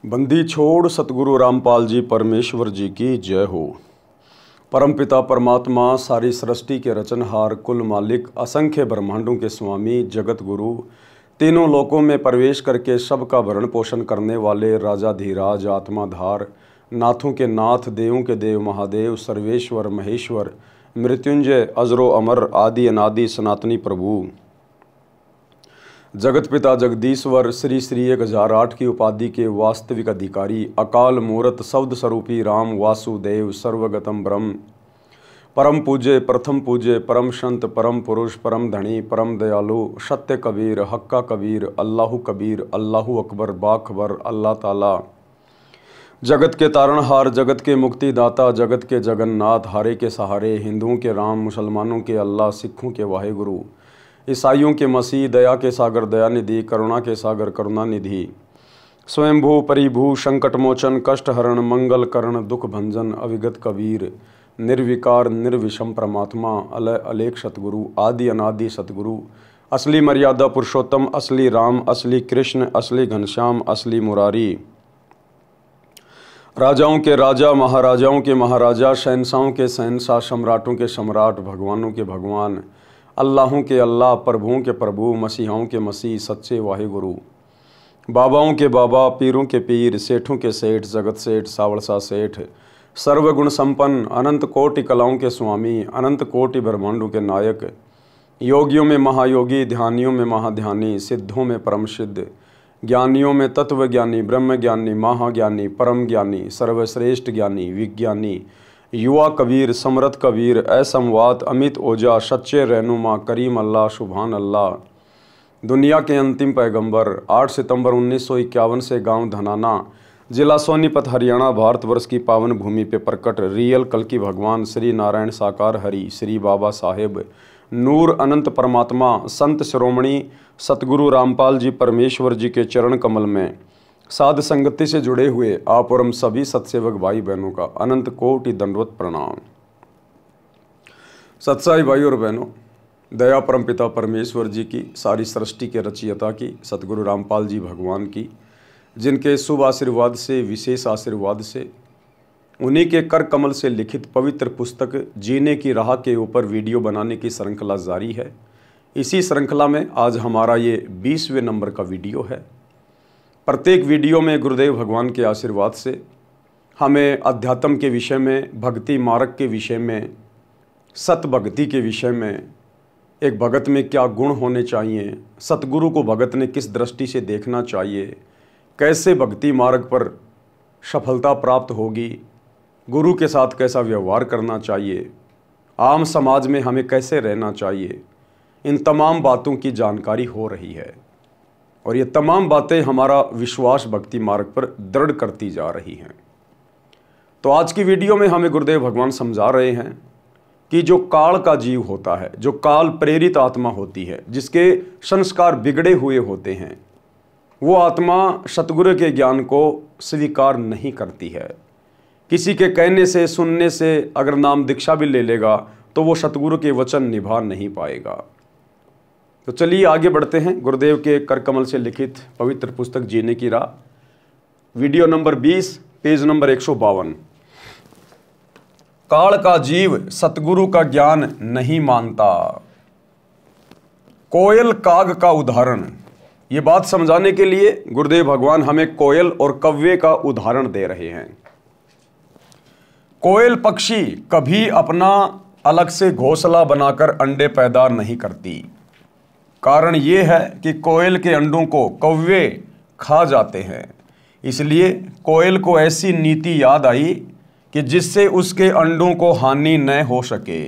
बंदी छोड़ सतगुरु रामपाल जी परमेश्वर जी की जय हो। परमपिता परमात्मा सारी सृष्टि के रचनहार, कुल मालिक, असंख्य ब्रह्मांडों के स्वामी, जगत गुरु, तीनों लोकों में प्रवेश करके सबका भरण पोषण करने वाले राजाधीराज, आत्माधार, नाथों के नाथ, देवों के देव, महादेव, सर्वेश्वर, महेश्वर, मृत्युंजय, अजरो अमर, आदि अनादि सनातनी प्रभु, जगत पिता जगदीश्वर, श्री श्री 1008 की उपाधि के वास्तविक अधिकारी, अकाल मूरत, शब्द स्वरूपी राम वासुदेव, सर्वगतम ब्रह्म, परम पूज्य, प्रथम पूज्य, परम संत, परम पुरुष, परम धनी, परम दयालु, सत्य कबीर, हक्का कबीर, अल्लाहु कबीर, अल्लाहु अकबर, बाखबर, अल्लाह ताला, जगत के तारणहार, जगत के मुक्तिदाता, जगत के जगन्नाथ, हारे के सहारे, हिंदुओं के राम, मुसलमानों के अल्लाह, सिखों के वाहेगुरु, ईसाइयों के मसीह, दया के सागर दयानिधि, करुणा के सागर करुणानिधि, स्वयंभू परिभू, संकट मोचन, कष्ट हरण, मंगल करण, दुख भंजन, अविगत कबीर, निर्विकार निर्विषम परमात्मा, अलय अलेख सतगुरु, आदि अनादि सतगुरु, असली मर्यादा पुरुषोत्तम, असली राम, असली कृष्ण, असली घनश्याम, असली मुरारी, राजाओं के राजा, महाराजाओं के महाराजा, शहंशाहों के शहंशाह, सम्राटों के सम्राट, भगवानों के भगवान, अल्लाहों के अल्लाह, प्रभुओं के प्रभु, मसीहाओं के मसीह, सच्चे वाहेगुरु, बाबाओं के बाबा, पीरों के पीर, सेठों के सेठ, जगत सेठ, सावड़सा सेठ, सर्वगुण संपन्न, अनंत कोटि कलाओं के स्वामी, अनंत कोटि ब्रह्मांडों के नायक, योगियों में महायोगी, ध्यानियों में महाध्यानी, सिद्धों में परम सिद्ध, ज्ञानियों में तत्व ज्ञानी, ब्रह्म ज्ञानी, महाज्ञानी, परम ज्ञानी, सर्वश्रेष्ठ ज्ञानी, विज्ञानी, युवा कबीर, समरथ कबीर, असमवात, अमित ओजा, सच्चे रहनुमा, करीम अल्लाह, सुभान अल्लाह, दुनिया के अंतिम पैगंबर, 8 सितंबर 1951 से गांव धनाना, जिला सोनीपत, हरियाणा, भारतवर्ष की पावन भूमि पे प्रकट रियल कल की भगवान श्री नारायण साकार हरि, श्री बाबा साहेब, नूर अनंत परमात्मा, संत शिरोमणि सतगुरु रामपाल जी परमेश्वर जी के चरण कमल में साध संगति से जुड़े हुए आप और हम सभी सत्सेवक भाई बहनों का अनंत कोटि दंडवत प्रणाम। सत्साई भाई और बहनों, दया परम पिता परमेश्वर जी की, सारी सृष्टि के रचयिता की, सतगुरु रामपाल जी भगवान की, जिनके शुभ आशीर्वाद से, विशेष आशीर्वाद से, उन्हीं के कर कमल से लिखित पवित्र पुस्तक जीने की राह के ऊपर वीडियो बनाने की श्रृंखला जारी है। इसी श्रृंखला में आज हमारा ये 20वें नंबर का वीडियो है। प्रत्येक वीडियो में गुरुदेव भगवान के आशीर्वाद से हमें अध्यात्म के विषय में, भक्ति मार्ग के विषय में, सत भक्ति के विषय में, एक भगत में क्या गुण होने चाहिए, सतगुरु को भगत ने किस दृष्टि से देखना चाहिए, कैसे भक्ति मार्ग पर सफलता प्राप्त होगी, गुरु के साथ कैसा व्यवहार करना चाहिए, आम समाज में हमें कैसे रहना चाहिए, इन तमाम बातों की जानकारी हो रही है और ये तमाम बातें हमारा विश्वास भक्ति मार्ग पर दृढ़ करती जा रही हैं। तो आज की वीडियो में हमें गुरुदेव भगवान समझा रहे हैं कि जो काल का जीव होता है, जो काल प्रेरित आत्मा होती है, जिसके संस्कार बिगड़े हुए होते हैं, वो आत्मा सतगुरु के ज्ञान को स्वीकार नहीं करती है। किसी के कहने से, सुनने से अगर नाम दीक्षा भी ले लेगा तो वो सतगुरु के वचन निभा नहीं पाएगा। तो चलिए आगे बढ़ते हैं गुरुदेव के कर कमल से लिखित पवित्र पुस्तक जीने की राह, वीडियो नंबर 20, पेज नंबर 152। काल का जीव सतगुरु का ज्ञान नहीं मानता। कोयल काग का उदाहरण। ये बात समझाने के लिए गुरुदेव भगवान हमें कोयल और कव्वे का उदाहरण दे रहे हैं। कोयल पक्षी कभी अपना अलग से घोंसला बनाकर अंडे पैदा नहीं करती। कारण ये है कि कोयल के अंडों को कौवे खा जाते हैं। इसलिए कोयल को ऐसी नीति याद आई कि जिससे उसके अंडों को हानि न हो सके।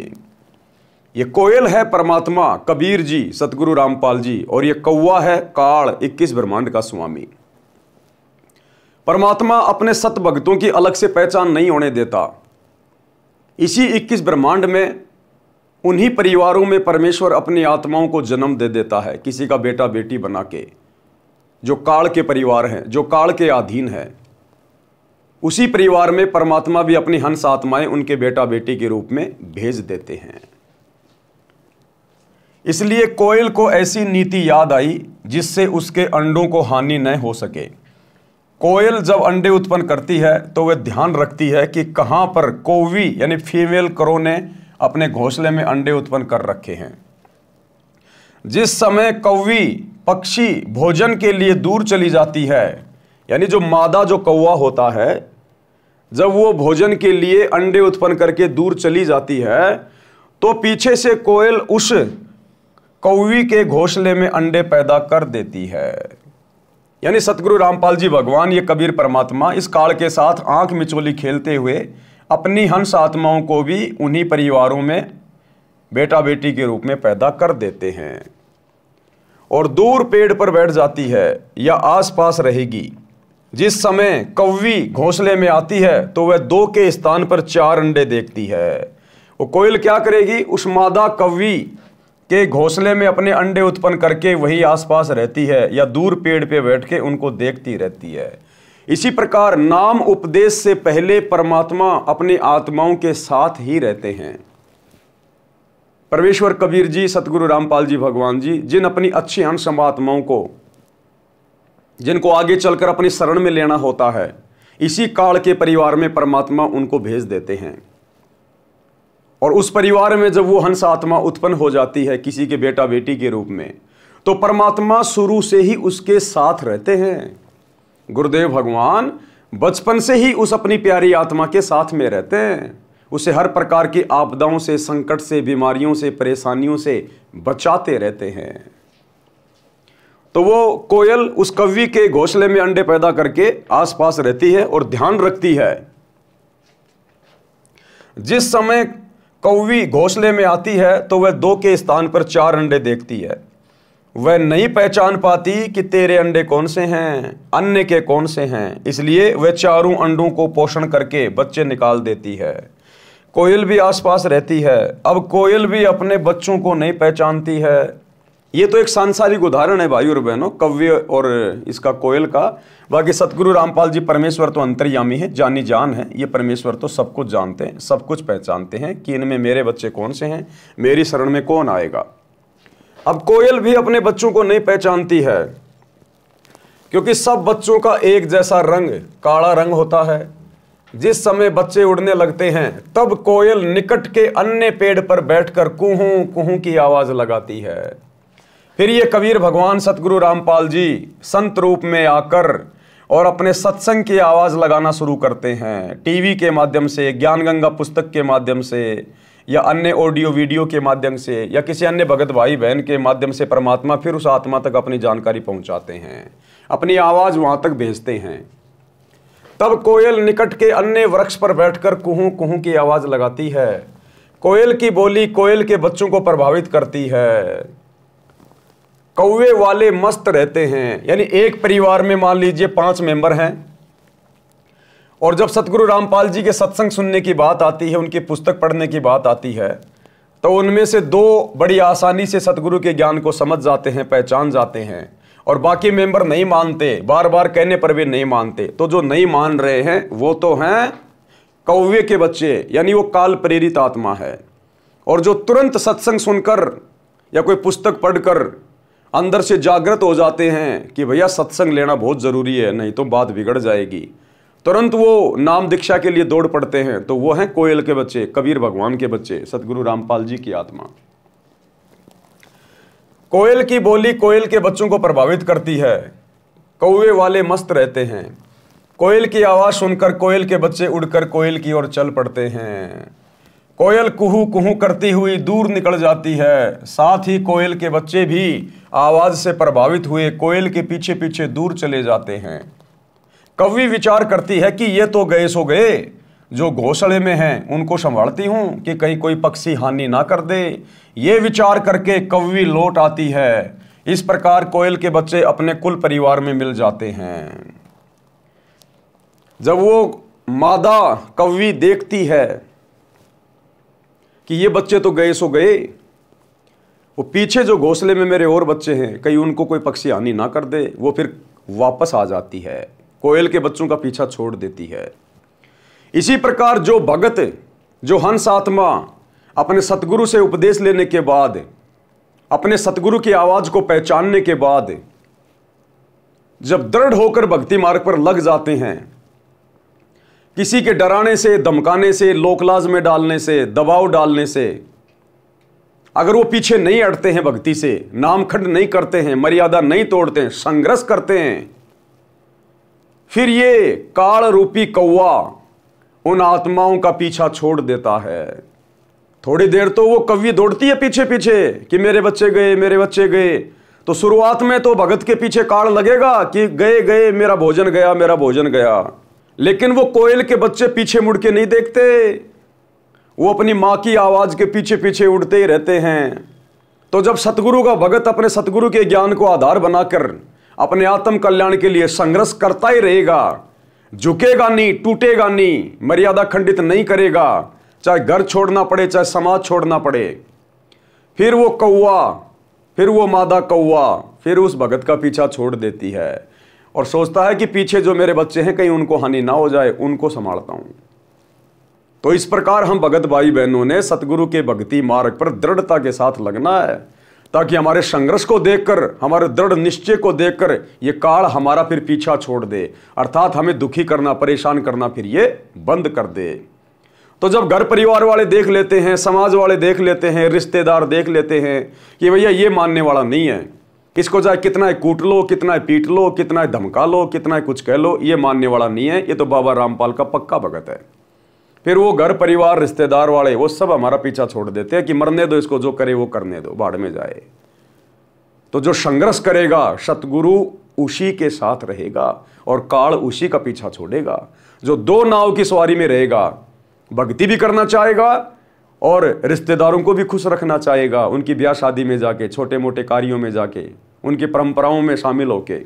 ये कोयल है परमात्मा कबीर जी, सतगुरु रामपाल जी, और ये कौवा है काल, 21 ब्रह्मांड का स्वामी। परमात्मा अपने सत भक्तों की अलग से पहचान नहीं होने देता। इसी 21 ब्रह्मांड में उन्हीं परिवारों में परमेश्वर अपनी आत्माओं को जन्म दे देता है, किसी का बेटा बेटी बना के, जो काल के परिवार हैं, जो काल के अधीन है। उसी परिवार में परमात्मा भी अपनी हंस आत्माएं उनके बेटा बेटी के रूप में भेज देते हैं। इसलिए कोयल को ऐसी नीति याद आई जिससे उसके अंडों को हानि न हो सके। कोयल जब अंडे उत्पन्न करती है तो वह ध्यान रखती है कि कहाँ पर कौवी यानी फीमेल क्रो ने अपने घोंसले में अंडे उत्पन्न कर रखे हैं। जिस समय कौवी पक्षी भोजन के लिए दूर चली जाती है, यानी जो मादा जो कौवा होता है, जब वो भोजन के लिए अंडे उत्पन्न करके दूर चली जाती है तो पीछे से कोयल उस कौवी के घोंसले में अंडे पैदा कर देती है। यानी सतगुरु रामपाल जी भगवान, ये कबीर परमात्मा इस काल के साथ आंख मिचोली खेलते हुए अपनी हंस आत्माओं को भी उन्हीं परिवारों में बेटा बेटी के रूप में पैदा कर देते हैं और दूर पेड़ पर बैठ जाती है या आसपास रहेगी। जिस समय कौवी घोंसले में आती है तो वह 2 के स्थान पर 4 अंडे देखती है। वो कोयल क्या करेगी, उस मादा कौवी के घोंसले में अपने अंडे उत्पन्न करके वही आसपास रहती है या दूर पेड़ पे बैठ के उनको देखती रहती है। इसी प्रकार नाम उपदेश से पहले परमात्मा अपनी आत्माओं के साथ ही रहते हैं। परमेश्वर कबीर जी, सतगुरु रामपाल जी भगवान जी, जिन अपनी अच्छी हंस आत्माओं को, जिनको आगे चलकर अपनी शरण में लेना होता है, इसी काल के परिवार में परमात्मा उनको भेज देते हैं। और उस परिवार में जब वो हंस आत्मा उत्पन्न हो जाती है किसी के बेटा बेटी के रूप में, तो परमात्मा शुरू से ही उसके साथ रहते हैं। गुरुदेव भगवान बचपन से ही उस अपनी प्यारी आत्मा के साथ में रहते हैं, उसे हर प्रकार की आपदाओं से, संकट से, बीमारियों से, परेशानियों से बचाते रहते हैं। तो वो कोयल उस कौवी के घोंसले में अंडे पैदा करके आसपास रहती है और ध्यान रखती है। जिस समय कौवी घोंसले में आती है तो वह 2 के स्थान पर 4 अंडे देखती है। वह नहीं पहचान पाती कि तेरे अंडे कौन से हैं, अन्य के कौन से हैं, इसलिए वह चारों अंडों को पोषण करके बच्चे निकाल देती है। कोयल भी आसपास रहती है। अब कोयल भी अपने बच्चों को नहीं पहचानती है। ये तो एक सांसारिक उदाहरण है भाई और बहनों, कौवे और इसका कोयल का। बाकी सतगुरु रामपाल जी परमेश्वर तो अंतर्यामी है, जानी जान है। ये परमेश्वर तो सब कुछ जानते हैं, सब कुछ पहचानते हैं कि इनमें मेरे बच्चे कौन से हैं, मेरी शरण में कौन आएगा। अब कोयल भी अपने बच्चों को नहीं पहचानती है, क्योंकि सब बच्चों का एक जैसा रंग, काला रंग होता है। जिस समय बच्चे उड़ने लगते हैं तब कोयल निकट के अन्य पेड़ पर बैठकर कुहू कुहू की आवाज लगाती है। फिर ये कबीर भगवान सतगुरु रामपाल जी संत रूप में आकर और अपने सत्संग की आवाज़ लगाना शुरू करते हैं। टीवी के माध्यम से, ज्ञान गंगा पुस्तक के माध्यम से, या अन्य ऑडियो वीडियो के माध्यम से, या किसी अन्य भगत भाई बहन के माध्यम से परमात्मा फिर उस आत्मा तक अपनी जानकारी पहुंचाते हैं, अपनी आवाज़ वहाँ तक भेजते हैं। तब कोयल निकट के अन्य वृक्ष पर बैठकर कुहू कुहू की आवाज़ लगाती है। कोयल की बोली कोयल के बच्चों को प्रभावित करती है। कौवे वाले मस्त रहते हैं। यानी एक परिवार में मान लीजिए 5 मेंबर हैं, और जब सतगुरु रामपाल जी के सत्संग सुनने की बात आती है, उनकी पुस्तक पढ़ने की बात आती है, तो उनमें से 2 बड़ी आसानी से सतगुरु के ज्ञान को समझ जाते हैं, पहचान जाते हैं, और बाकी मेंबर नहीं मानते, बार बार कहने पर भी नहीं मानते। तो जो नहीं मान रहे हैं वो तो हैं कौवे के बच्चे, यानी वो काल प्रेरित आत्मा है। और जो तुरंत सत्संग सुनकर या कोई पुस्तक पढ़कर अंदर से जागृत हो जाते हैं कि भैया सत्संग लेना बहुत ज़रूरी है, नहीं तो बात बिगड़ जाएगी, तुरंत वो नाम दीक्षा के लिए दौड़ पड़ते हैं। तो वो हैं कोयल के बच्चे, कबीर भगवान के बच्चे, सतगुरु रामपाल जी की आत्मा। कोयल की बोली कोयल के बच्चों को प्रभावित करती है। कौवे वाले मस्त रहते हैं। कोयल की आवाज़ सुनकर कोयल के बच्चे उड़कर कोयल की ओर चल पड़ते हैं। कोयल कुहू कुहू करती हुई दूर निकल जाती है। साथ ही कोयल के बच्चे भी आवाज़ से प्रभावित हुए कोयल के पीछे पीछे दूर चले जाते हैं। कौवी विचार करती है कि ये तो गए सो गए, जो घोंसले में हैं उनको संभालती हूँ कि कहीं कोई पक्षी हानि ना कर दे। ये विचार करके कौवी लौट आती है। इस प्रकार कोयल के बच्चे अपने कुल परिवार में मिल जाते हैं। जब वो मादा कौवी देखती है कि ये बच्चे तो गए सो गए, वो पीछे जो घोंसले में मेरे और बच्चे हैं कहीं उनको कोई पक्षी हानि ना कर दे, वो फिर वापस आ जाती है, कोयल के बच्चों का पीछा छोड़ देती है। इसी प्रकार जो भगत, जो हंस आत्मा अपने सतगुरु से उपदेश लेने के बाद, अपने सतगुरु की आवाज़ को पहचानने के बाद जब दृढ़ होकर भक्ति मार्ग पर लग जाते हैं, किसी के डराने से, धमकाने से, लोकलाज में डालने से, दबाव डालने से अगर वो पीछे नहीं हटते हैं, भक्ति से नामखंड नहीं करते हैं, मर्यादा नहीं तोड़ते हैं, संघर्ष करते हैं, फिर ये काल रूपी कौवा उन आत्माओं का पीछा छोड़ देता है। थोड़ी देर तो वो कौवी दौड़ती है पीछे पीछे कि मेरे बच्चे गए, मेरे बच्चे गए। तो शुरुआत में तो भगत के पीछे काल लगेगा कि गए गए, मेरा भोजन गया, मेरा भोजन गया। लेकिन वो कोयल के बच्चे पीछे मुड़ के नहीं देखते, वो अपनी मां की आवाज के पीछे पीछे उड़ते ही रहते हैं। तो जब सतगुरु का भगत अपने सतगुरु के ज्ञान को आधार बनाकर अपने आत्म कल्याण के लिए संघर्ष करता ही रहेगा, झुकेगा नहीं, टूटेगा नहीं, मर्यादा खंडित नहीं करेगा, चाहे घर छोड़ना पड़े, चाहे समाज छोड़ना पड़े, फिर वो कौवा, फिर वो मादा कौवा फिर उस भगत का पीछा छोड़ देती है और सोचता है कि पीछे जो मेरे बच्चे हैं कहीं उनको हानि ना हो जाए, उनको संभालता हूं। तो इस प्रकार हम भगत भाई बहनों ने सतगुरु के भक्ति मार्ग पर दृढ़ता के साथ लगना है, ताकि हमारे संघर्ष को देखकर, हमारे दृढ़ निश्चय को देखकर ये काल हमारा फिर पीछा छोड़ दे, अर्थात हमें दुखी करना, परेशान करना फिर ये बंद कर दे। तो जब घर परिवार वाले देख लेते हैं, समाज वाले देख लेते हैं, रिश्तेदार देख लेते हैं कि भैया ये मानने वाला नहीं है, इसको चाहे कितना कूट लो, कितना पीट लो, कितना धमका लो, कितना कुछ कह लो, ये मानने वाला नहीं है, ये तो बाबा रामपाल का पक्का भगत है, फिर वो घर परिवार रिश्तेदार वाले वो सब हमारा पीछा छोड़ देते हैं कि मरने दो इसको, जो करे वो करने दो, बाढ़ में जाए। तो जो संघर्ष करेगा सतगुरु उसी के साथ रहेगा और काल उसी का पीछा छोड़ेगा। जो दो नाव की सवारी में रहेगा, भक्ति भी करना चाहेगा और रिश्तेदारों को भी खुश रखना चाहेगा, उनकी ब्याह शादी में जाके, छोटे मोटे कार्यों में जाके, उनकी परंपराओं में शामिल होके,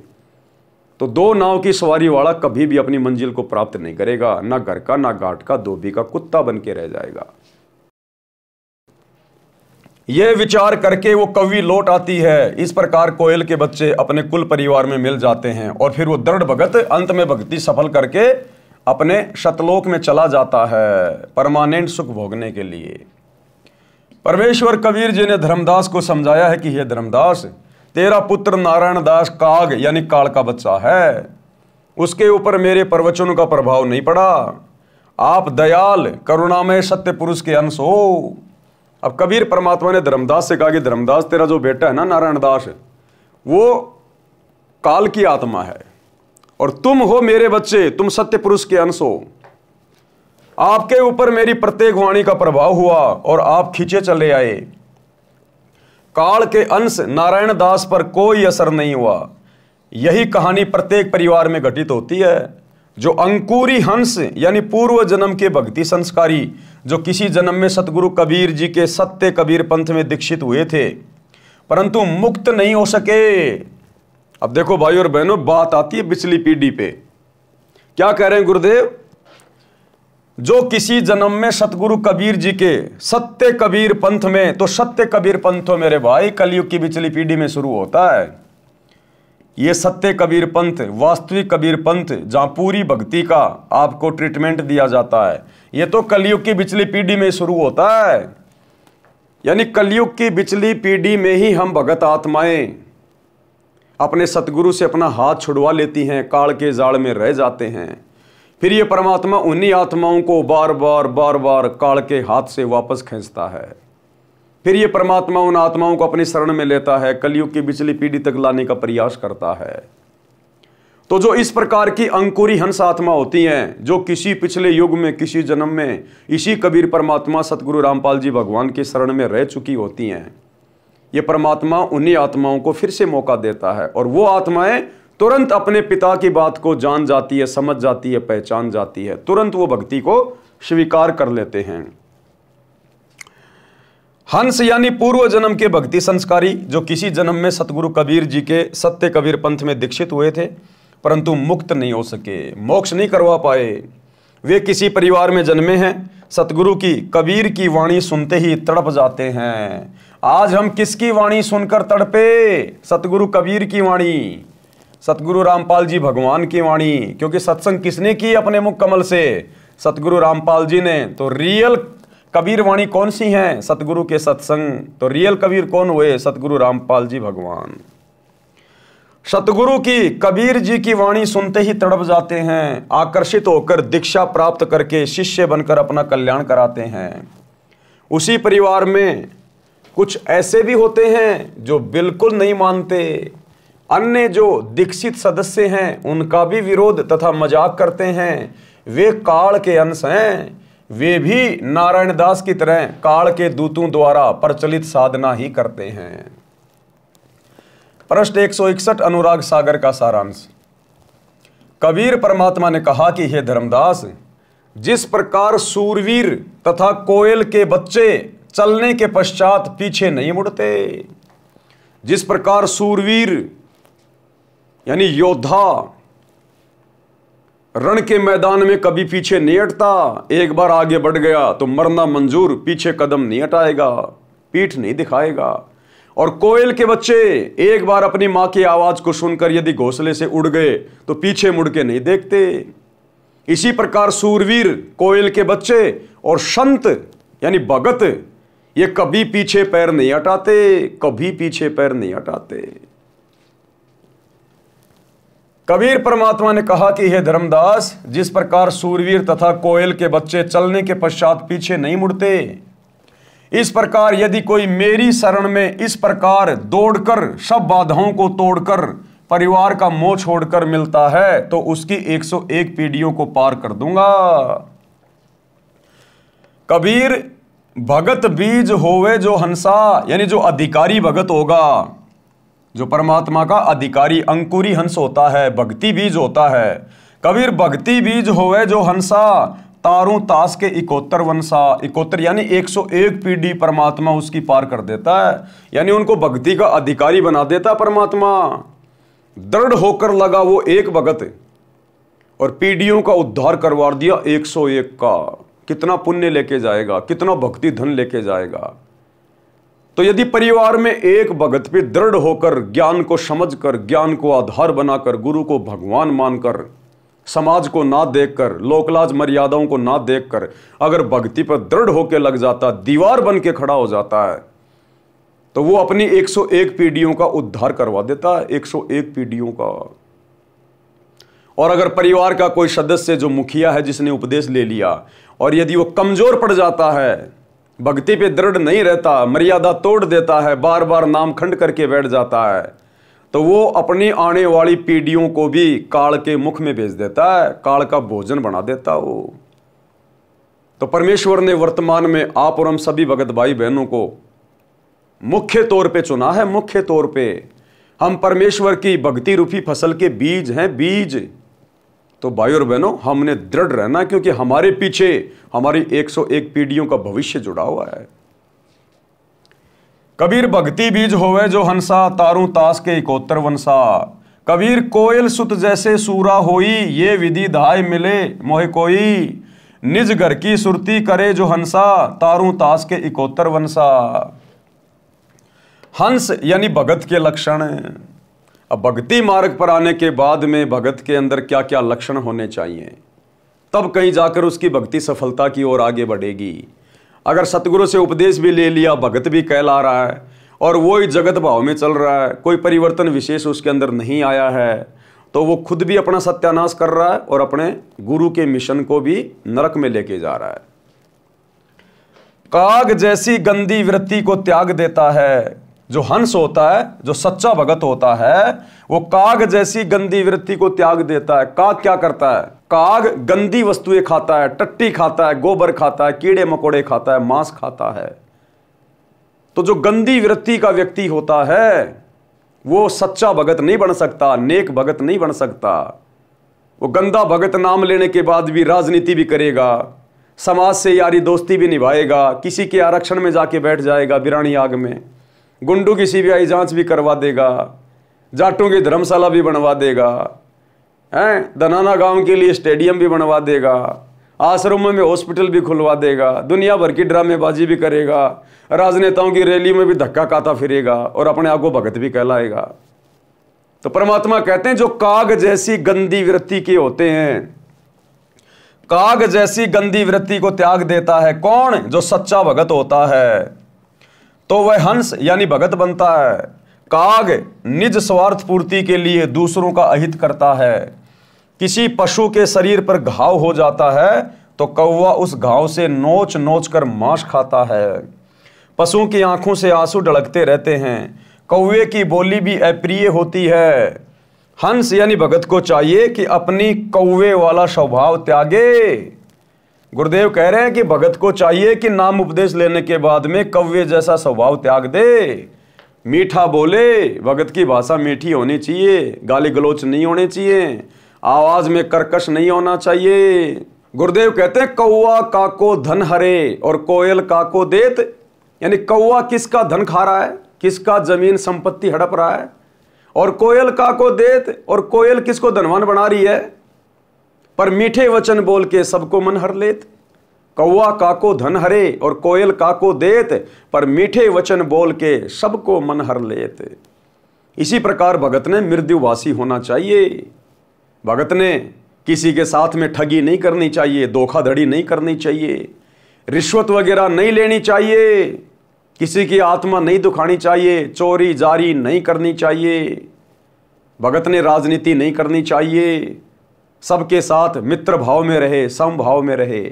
तो दो नाव की सवारी वाला कभी भी अपनी मंजिल को प्राप्त नहीं करेगा, ना घर का, ना घाट का, धोबी का कुत्ता बन के रह जाएगा। यह विचार करके वो कवि लौट आती है। इस प्रकार कोयल के बच्चे अपने कुल परिवार में मिल जाते हैं और फिर वो दृढ़ भगत अंत में भक्ति सफल करके अपने शतलोक में चला जाता है परमानेंट सुख भोगने के लिए। परमेश्वर कबीर जी ने धर्मदास को समझाया है कि हे धर्मदास, तेरा पुत्र नारायण दास काग यानी काल का बच्चा है, उसके ऊपर मेरे प्रवचनों का प्रभाव नहीं पड़ा। आप दयाल करुणामय सत्य पुरुष के अंश हो। अब कबीर परमात्मा ने धर्मदास से कहा कि धर्मदास, तेरा जो बेटा है ना नारायण दास, वो काल की आत्मा है और तुम हो मेरे बच्चे, तुम सत्य पुरुष के अंश हो। आपके ऊपर मेरी प्रत्येक वाणी का प्रभाव हुआ और आप खींचे चले आए। काल के अंश नारायण दास पर कोई असर नहीं हुआ। यही कहानी प्रत्येक परिवार में घटित होती है। जो अंकुरी हंस यानी पूर्व जन्म के भक्ति संस्कारी, जो किसी जन्म में सतगुरु कबीर जी के सत्य कबीर पंथ में दीक्षित हुए थे परंतु मुक्त नहीं हो सके। अब देखो भाई और बहनों, बात आती है पिछली पीढ़ी पे। क्या कह रहे हैं गुरुदेव? जो किसी जन्म में सतगुरु कबीर जी के सत्य कबीर पंथ में, तो सत्य कबीर पंथ तो मेरे भाई कलयुग की पिछली पीढ़ी में शुरू होता है। ये सत्य कबीर पंथ, वास्तविक कबीर पंथ, जहां पूरी भक्ति का आपको ट्रीटमेंट दिया जाता है, ये तो कलयुग की पिछली पीढ़ी में शुरू होता है। यानी कलयुग की पिछली पीढ़ी में ही हम भगत आत्माएं अपने सतगुरु से अपना हाथ छुड़वा लेती हैं, काल के जाल में रह जाते हैं। फिर ये परमात्मा उन्हीं आत्माओं को बार बार काल के हाथ से वापस खींचता है। फिर ये परमात्मा उन आत्माओं को अपनी शरण में लेता है, कलयुग की पिछली पीढ़ी तक लाने का प्रयास करता है। तो जो इस प्रकार की अंकुरी हंस आत्मा होती हैं, जो किसी पिछले युग में, किसी जन्म में इसी कबीर परमात्मा सतगुरु रामपाल जी भगवान की शरण में रह चुकी होती हैं, ये परमात्मा उन्हीं आत्माओं को फिर से मौका देता है और वो आत्माएं तुरंत अपने पिता की बात को जान जाती है, समझ जाती है, पहचान जाती है, तुरंत वो भक्ति को स्वीकार कर लेते हैं। हंस यानी पूर्व जन्म के भक्ति संस्कारी, जो किसी जन्म में सतगुरु कबीर जी के सत्य कबीर पंथ में दीक्षित हुए थे परंतु मुक्त नहीं हो सके, मोक्ष नहीं करवा पाए। वे किसी परिवार में जन्मे हैं, सतगुरु की कबीर की वाणी सुनते ही तड़प जाते हैं। आज हम किसकी वाणी सुनकर तड़पे? सतगुरु कबीर की वाणी, सतगुरु रामपाल जी भगवान की वाणी। क्योंकि सत्संग किसने की अपने मुख कमल से? सतगुरु रामपाल जी ने। तो रियल कबीर वाणी कौन सी है? सतगुरु के सत्संग। तो रियल कबीर कौन हुए? सतगुरु रामपाल जी भगवान। सतगुरु की, कबीर जी की वाणी सुनते ही तड़प जाते हैं, आकर्षित होकर दीक्षा प्राप्त करके शिष्य बनकर अपना कल्याण कराते हैं। उसी परिवार में कुछ ऐसे भी होते हैं जो बिल्कुल नहीं मानते, अन्य जो दीक्षित सदस्य हैं उनका भी विरोध तथा मजाक करते हैं। वे काल के अंश हैं, वे भी नारायण दास की तरह काल के दूतों द्वारा प्रचलित साधना ही करते हैं। पृष्ठ 161 अनुराग सागर का सारांश। कबीर परमात्मा ने कहा कि हे धर्मदास, जिस प्रकार सूरवीर तथा कोयल के बच्चे चलने के पश्चात पीछे नहीं मुड़ते, जिस प्रकार सूरवीर यानी योद्धा रण के मैदान में कभी पीछे नहीं हटता, एक बार आगे बढ़ गया तो मरना मंजूर, पीछे कदम नहीं हटाएगा, पीठ नहीं दिखाएगा। और कोयल के बच्चे एक बार अपनी मां की आवाज को सुनकर यदि घोंसले से उड़ गए तो पीछे मुड़ के नहीं देखते। इसी प्रकार सूरवीर, कोयल के बच्चे और संत यानी भगत, ये कभी पीछे पैर नहीं हटाते, कभी पीछे पैर नहीं हटाते। कबीर परमात्मा ने कहा कि हे धर्मदास, जिस प्रकार सूरवीर तथा कोयल के बच्चे चलने के पश्चात पीछे नहीं मुड़ते, इस प्रकार यदि कोई मेरी शरण में इस प्रकार दौड़कर सब बाधाओं को तोड़कर परिवार का मोह छोड़कर मिलता है तो उसकी 101 पीढ़ियों को पार कर दूंगा। कबीर भगत बीज होवे जो हंसा, यानी जो अधिकारी भगत होगा, जो परमात्मा का अधिकारी अंकुरी हंस होता है, भक्ति बीज होता है। कबीर भक्ति बीज होवे जो हंसा, तारू तास के 71 वंशा। 71 यानी 101 पीढ़ी परमात्मा उसकी पार कर देता है, यानी उनको भक्ति का अधिकारी बना देता परमात्मा। दृढ़ होकर लगा वो एक भगत और पीढ़ियों का उद्धार करवा दिया 101 का। कितना पुण्य लेके जाएगा, कितना भक्ति धन लेके जाएगा। तो यदि परिवार में एक भगत पे दृढ़ होकर ज्ञान को समझकर, ज्ञान को आधार बनाकर, गुरु को भगवान मानकर, समाज को ना देखकर, लोकलाज मर्यादाओं को ना देखकर अगर भक्ति पर दृढ़ होकर लग जाता, दीवार बन के खड़ा हो जाता है, तो वो अपनी 101 पीढ़ियों का उद्धार करवा देता है, 101 पीढ़ियों का। और अगर परिवार का कोई सदस्य जो मुखिया है, जिसने उपदेश ले लिया, और यदि वो कमजोर पड़ जाता है, भक्ति पे दृढ़ नहीं रहता, मर्यादा तोड़ देता है, बार बार नाम खंड करके बैठ जाता है, तो वो अपनी आने वाली पीढ़ियों को भी काल के मुख में भेज देता है, काल का भोजन बना देता वो। तो परमेश्वर ने वर्तमान में आप और हम सभी भगत भाई बहनों को मुख्य तौर पे चुना है। मुख्य तौर पे हम परमेश्वर की भक्ति रूपी फसल के बीज हैं, बीज। तो भाई और बहनों, हमने दृढ़ रहना, क्योंकि हमारे पीछे हमारी 101 पीढ़ियों का भविष्य जुड़ा हुआ है। कबीर भक्ति बीज होवे जो हंसा, तारू तास के 71 वंशा। कबीर कोयल सुत जैसे सूरा होई, ये विधि धाय मिले मोहे कोई। निज घर की सुरती करे जो हंसा, तारू तास के 71 वंशा। हंस यानी भगत के लक्षण। अब भक्ति मार्ग पर आने के बाद में भगत के अंदर क्या क्या लक्षण होने चाहिए, तब कहीं जाकर उसकी भक्ति सफलता की ओर आगे बढ़ेगी। अगर सतगुरु से उपदेश भी ले लिया, भगत भी कहला रहा है और वो ही जगत भाव में चल रहा है, कोई परिवर्तन विशेष उसके अंदर नहीं आया है, तो वो खुद भी अपना सत्यानाश कर रहा है और अपने गुरु के मिशन को भी नरक में लेके जा रहा है। काग जैसी गंदी वृत्ति को त्याग देता है। जो हंस होता है, जो सच्चा भगत होता है, वो काग जैसी गंदी वृत्ति को त्याग देता है। काग क्या करता है? काग गंदी वस्तुएं खाता है, टट्टी खाता है, गोबर खाता है, कीड़े मकोड़े खाता है, मांस खाता है। तो जो गंदी वृत्ति का व्यक्ति होता है वो सच्चा भगत नहीं बन सकता, नेक भगत नहीं बन सकता। वो गंदा भगत नाम लेने के बाद भी राजनीति भी करेगा, समाज से यारी दोस्ती भी निभाएगा, किसी के आरक्षण में जाके बैठ जाएगा बिरानी आग में, गुंडों की सीबीआई जांच भी करवा देगा, जाटों की धर्मशाला भी बनवा देगा, हैं, दनाना गांव के लिए स्टेडियम भी बनवा देगा, आश्रमों में हॉस्पिटल भी खुलवा देगा, दुनिया भर की ड्रामेबाजी भी करेगा, राजनेताओं की रैली में भी धक्का खाता फिरेगा और अपने आप को भगत भी कहलाएगा। तो परमात्मा कहते हैं जो काग जैसी गंदी वृत्ति के होते हैं, काग जैसी गंदी वृत्ति को त्याग देता है कौन? जो सच्चा भगत होता है। तो वह हंस यानी भगत बनता है। काग निज स्वार्थ पूर्ति के लिए दूसरों का अहित करता है। किसी पशु के शरीर पर घाव हो जाता है तो कौवा उस घाव से नोच नोच कर मांस खाता है। पशुओं की आंखों से आंसू ढलकते रहते हैं, कौवे की बोली भी अप्रिय होती है। हंस यानी भगत को चाहिए कि अपनी कौवे वाला स्वभाव त्यागे। गुरुदेव कह रहे हैं कि भगत को चाहिए कि नाम उपदेश लेने के बाद में कौवे जैसा स्वभाव त्याग दे, मीठा बोले। भगत की भाषा मीठी होनी चाहिए, गाली गलोच नहीं होने चाहिए, आवाज में कर्कश नहीं होना चाहिए। गुरुदेव कहते हैं कौवा काको धन हरे और कोयल काको देत, यानी कौवा किसका धन खा रहा है, किसका जमीन संपत्ति हड़प रहा है, और कोयल काको देत, और कोयल किसको धनवान बना रही है, पर मीठे वचन बोल के सबको मन हर लेत। कौवा काको धन हरे और कोयल काको देत, पर मीठे वचन बोल के सबको मन हर लेत। इसी प्रकार भगत ने मृदुभाषी होना चाहिए। भगत ने किसी के साथ में ठगी नहीं करनी चाहिए, धोखाधड़ी नहीं करनी चाहिए, रिश्वत वगैरह नहीं लेनी चाहिए, किसी की आत्मा नहीं दुखानी चाहिए, चोरी जारी नहीं करनी चाहिए। भगत ने राजनीति नहीं करनी चाहिए, सबके साथ मित्र भाव में रहे, समभाव में रहे।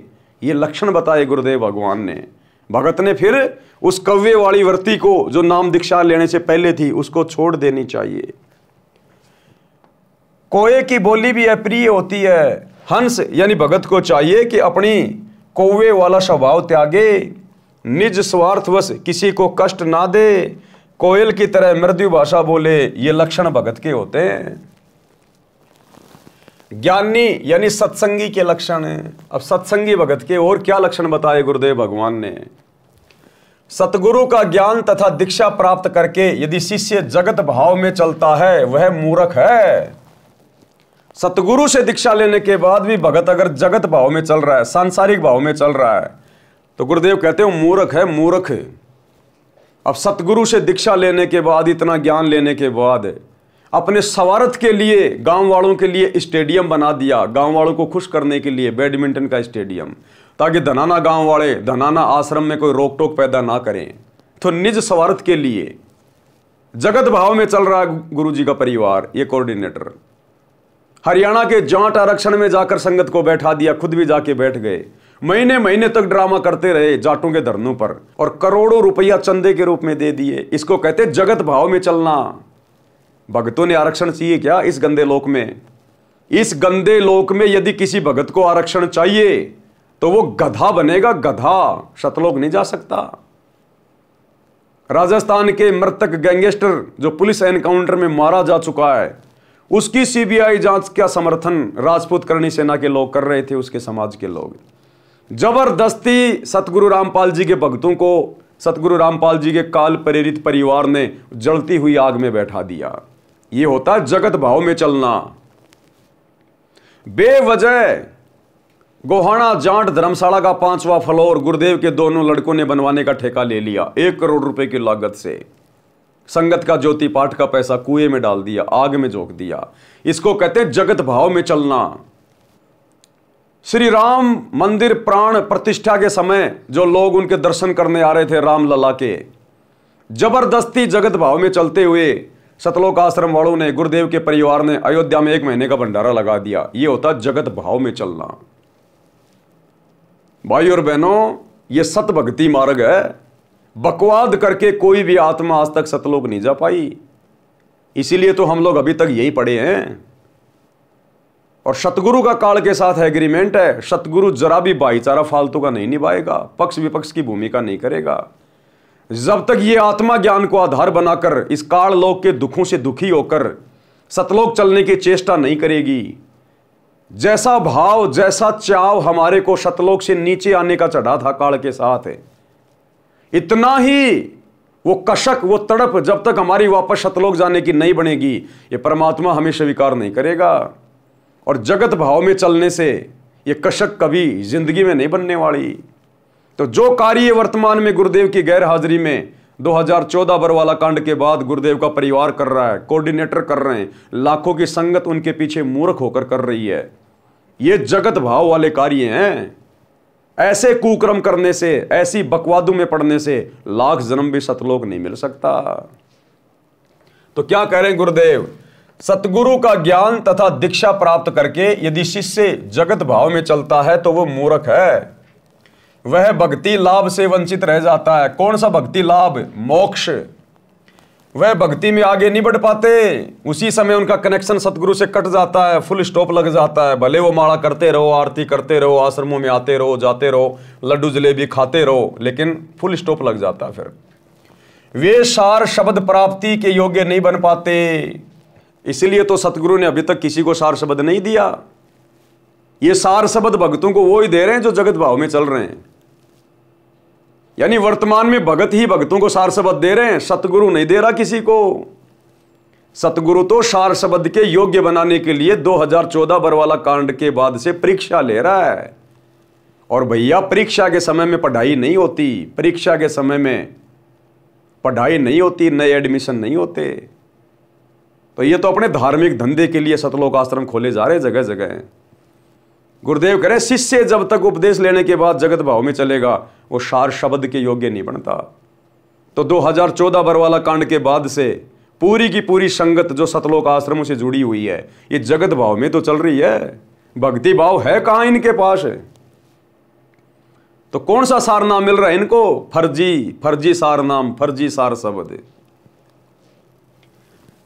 ये लक्षण बताए गुरुदेव भगवान ने। भगत ने फिर उस कव्य वाली वृत्ति को जो नाम दीक्षा लेने से पहले थी उसको छोड़ देनी चाहिए। कोए की बोली भी अप्रिय होती है। हंस यानी भगत को चाहिए कि अपनी कौवे वाला स्वभाव त्यागे, निज स्वार्थवश किसी को कष्ट ना दे, कोयल की तरह मृदु भाषा बोले। ये लक्षण भगत के होते हैं। ज्ञानी यानी सत्संगी के लक्षण हैं। अब सत्संगी भगत के और क्या लक्षण बताए गुरुदेव भगवान ने। सतगुरु का ज्ञान तथा दीक्षा प्राप्त करके यदि शिष्य जगत भाव में चलता है वह मूर्ख है। सतगुरु से दीक्षा लेने के बाद भी भगत अगर जगत भाव में चल रहा है, सांसारिक भाव में चल रहा है, तो गुरुदेव कहते हैं मूर्ख है, मूर्ख। अब सतगुरु से दीक्षा लेने के बाद, इतना ज्ञान लेने के बाद अपने स्वार्थ के लिए गांव वालों के लिए स्टेडियम बना दिया, गांव वालों को खुश करने के लिए बैडमिंटन का स्टेडियम, ताकि धनाना गांव वाले धनाना आश्रम में कोई रोक टोक पैदा ना करें। तो निज स्वार्थ के लिए जगत भाव में चल रहा है गुरु जी का परिवार। ये कोऑर्डिनेटर हरियाणा के जाट आरक्षण में जाकर संगत को बैठा दिया, खुद भी जाके बैठ गए, महीने महीने तक ड्रामा करते रहे जाटों के धरनों पर, और करोड़ों रुपया चंदे के रूप में दे दिए। इसको कहते जगत भाव में चलना। भगतों ने आरक्षण चाहिए क्या इस गंदे लोक में? इस गंदे लोक में यदि किसी भगत को आरक्षण चाहिए तो वो गधा बनेगा, गधा। सतलोक नहीं जा सकता। राजस्थान के मृतक गैंगस्टर जो पुलिस एनकाउंटर में मारा जा चुका है, उसकी सीबीआई जांच का समर्थन राजपूत करणी सेना के लोग कर रहे थे, उसके समाज के लोग। जबरदस्ती सतगुरु रामपाल जी के भक्तों को सतगुरु रामपाल जी के काल प्रेरित परिवार ने जलती हुई आग में बैठा दिया। ये होता है जगत भाव में चलना। बेवजह गोहाना जाट धर्मशाला का 5वां फ्लोर गुरुदेव के दोनों लड़कों ने बनवाने का ठेका ले लिया 1 करोड़ रुपए की लागत से। संगत का ज्योति पाठ का पैसा कुएं में डाल दिया, आग में झोंक दिया। इसको कहते हैं जगत भाव में चलना। श्री राम मंदिर प्राण प्रतिष्ठा के समय जो लोग उनके दर्शन करने आ रहे थे राम लला के, जबरदस्ती जगत भाव में चलते हुए सतलोक आश्रम वालों ने, गुरुदेव के परिवार ने अयोध्या में 1 महीने का भंडारा लगा दिया। यह होता जगत भाव में चलना। भाई और बहनों, यह सत भक्ति मार्ग है। बकवाद करके कोई भी आत्मा आज तक सतलोक नहीं जा पाई। इसीलिए तो हम लोग अभी तक यही पड़े हैं। और सतगुरु का काल के साथ एग्रीमेंट है, सतगुरु जरा भी भाईचारा फालतू का नहीं निभाएगा, पक्ष विपक्ष की भूमिका नहीं करेगा। जब तक ये आत्मा ज्ञान को आधार बनाकर इस काल लोक के दुखों से दुखी होकर सतलोक चलने की चेष्टा नहीं करेगी, जैसा भाव जैसा चाव हमारे को सतलोक से नीचे आने का चढ़ा था काल के साथ है, इतना ही वो कशक, वो तड़प जब तक हमारी वापस सतलोक जाने की नहीं बनेगी, ये परमात्मा हमें स्वीकार नहीं करेगा। और जगत भाव में चलने से ये कशक कभी जिंदगी में नहीं बनने वाली। तो जो कार्य वर्तमान में गुरुदेव की गैर हाजिरी में 2014 बरवाला कांड के बाद गुरुदेव का परिवार कर रहा है, कोऑर्डिनेटर कर रहे हैं, लाखों की संगत उनके पीछे मूर्ख होकर कर रही है, ये जगत भाव वाले कार्य हैं। ऐसे कुकर्म करने से, ऐसी बकवादों में पड़ने से लाख जन्म भी सतलोक नहीं मिल सकता। तो क्या कह रहे हैं गुरुदेव, सतगुरु का ज्ञान तथा दीक्षा प्राप्त करके यदि शिष्य जगत भाव में चलता है तो वो मूर्ख है, वह भक्ति लाभ से वंचित रह जाता है। कौन सा भक्ति लाभ? मोक्ष। वह भक्ति में आगे नहीं बढ़ पाते, उसी समय उनका कनेक्शन सतगुरु से कट जाता है, फुल स्टॉप लग जाता है। भले वो माला करते रहो, आरती करते रहो, आश्रमों में आते रहो, जाते रहो, लड्डू जलेबी खाते रहो, लेकिन फुल स्टॉप लग जाता है। फिर वे सार शब्द प्राप्ति के योग्य नहीं बन पाते। इसलिए तो सतगुरु ने अभी तक किसी को सार शब्द नहीं दिया। ये सार शब्द भक्तों को वो ही दे रहे हैं जो जगत भाव में चल रहे हैं। यानी वर्तमान में भगत ही भक्तों को सार शब्द दे रहे हैं, सतगुरु नहीं दे रहा किसी को। सतगुरु तो सार शब्द के योग्य बनाने के लिए 2014 बरवाला कांड के बाद से परीक्षा ले रहा है। और भैया परीक्षा के समय में पढ़ाई नहीं होती, परीक्षा के समय में पढ़ाई नहीं होती, नए एडमिशन नहीं होते। तो ये तो अपने धार्मिक धंधे के लिए सतलोक आश्रम खोले जा रहे जगह जगह। गुरुदेव कह रहे शिष्य जब तक उपदेश लेने के बाद जगत भाव में चलेगा वो सार शब्द के योग्य नहीं बनता। तो 2014 बरवाला कांड के बाद से पूरी की पूरी संगत जो सतलोक आश्रमों से जुड़ी हुई है ये जगत भाव में तो चल रही है, भक्ति भाव है कहां इनके पास है। तो कौन सा सार नाम मिल रहा है इनको? फर्जी सार नाम, फर्जी सार शब्द।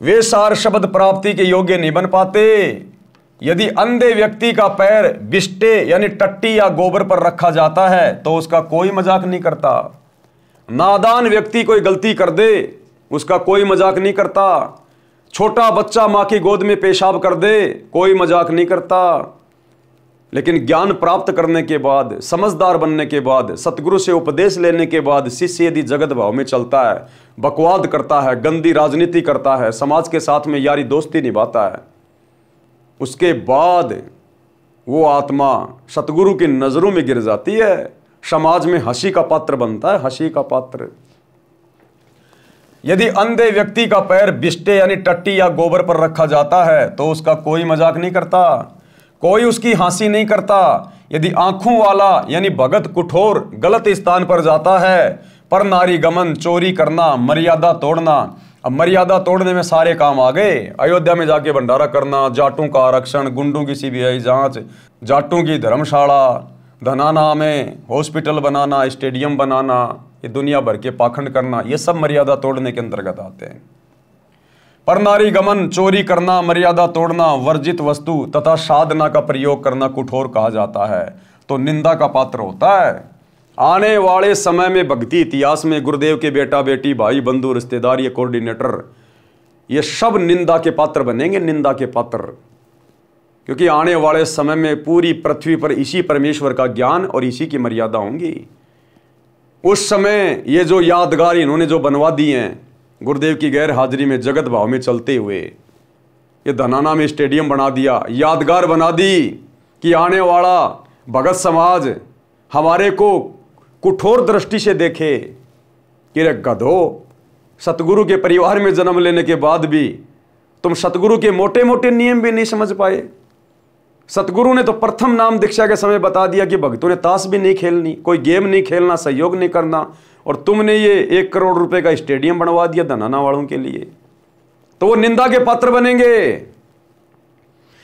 वे सार शब्द प्राप्ति के योग्य नहीं बन पाते। यदि अंधे व्यक्ति का पैर बिस्टे यानी टट्टी या गोबर पर रखा जाता है तो उसका कोई मजाक नहीं करता। नादान व्यक्ति कोई गलती कर दे उसका कोई मजाक नहीं करता। छोटा बच्चा मां की गोद में पेशाब कर दे कोई मजाक नहीं करता। लेकिन ज्ञान प्राप्त करने के बाद, समझदार बनने के बाद, सतगुरु से उपदेश लेने के बाद शिष्य यदि जगत भाव में चलता है, बकवाद करता है, गंदी राजनीति करता है, समाज के साथ में यारी दोस्ती निभाता है, उसके बाद वो आत्मा सतगुरु की नजरों में गिर जाती है, समाज में हंसी का पात्र बनता है, हंसी का पात्र। यदि अंधे व्यक्ति का पैर बिस्टे यानी टट्टी या गोबर पर रखा जाता है तो उसका कोई मजाक नहीं करता, कोई उसकी हंसी नहीं करता। यदि आंखों वाला यानी भगत कुठोर गलत स्थान पर जाता है, पर नारी गमन, चोरी करना, मर्यादा तोड़ना, अब मर्यादा तोड़ने में सारे काम आ गए। अयोध्या में जाके भंडारा करना, जाटों का आरक्षण, गुंडों की सीबीआई जांच, जाटों की धर्मशाला, धनाना में हॉस्पिटल बनाना, स्टेडियम बनाना, ये दुनिया भर के पाखंड करना, ये सब मर्यादा तोड़ने के अंतर्गत आते हैं। पर नारी गमन, चोरी करना, मर्यादा तोड़ना, वर्जित वस्तु तथा साधना का प्रयोग करना कुठोर कहा जाता है, तो निंदा का पात्र होता है। आने वाले समय में भक्ति इतिहास में गुरुदेव के बेटा बेटी, भाई बंधु, रिश्तेदार, ये कोऑर्डिनेटर, ये सब निंदा के पात्र बनेंगे, निंदा के पात्र। क्योंकि आने वाले समय में पूरी पृथ्वी पर इसी परमेश्वर का ज्ञान और इसी की मर्यादा होंगी। उस समय ये जो यादगार इन्होंने जो बनवा दिए हैं गुरुदेव की गैर हाजिरी में जगत भाव में चलते हुए, ये धनाना में स्टेडियम बना दिया, यादगार बना दी कि आने वाला भगत समाज हमारे को कुठोर दृष्टि से देखे कि रे गधो, सतगुरु के परिवार में जन्म लेने के बाद भी तुम सतगुरु के मोटे मोटे नियम भी नहीं समझ पाए। सतगुरु ने तो प्रथम नाम दीक्षा के समय बता दिया कि भक्तों ने ताश भी नहीं खेलनी, कोई गेम नहीं खेलना, सहयोग नहीं करना, और तुमने ये 1 करोड़ रुपए का स्टेडियम बनवा दिया धनाना वालों के लिए, तो वो निंदा के पात्र बनेंगे।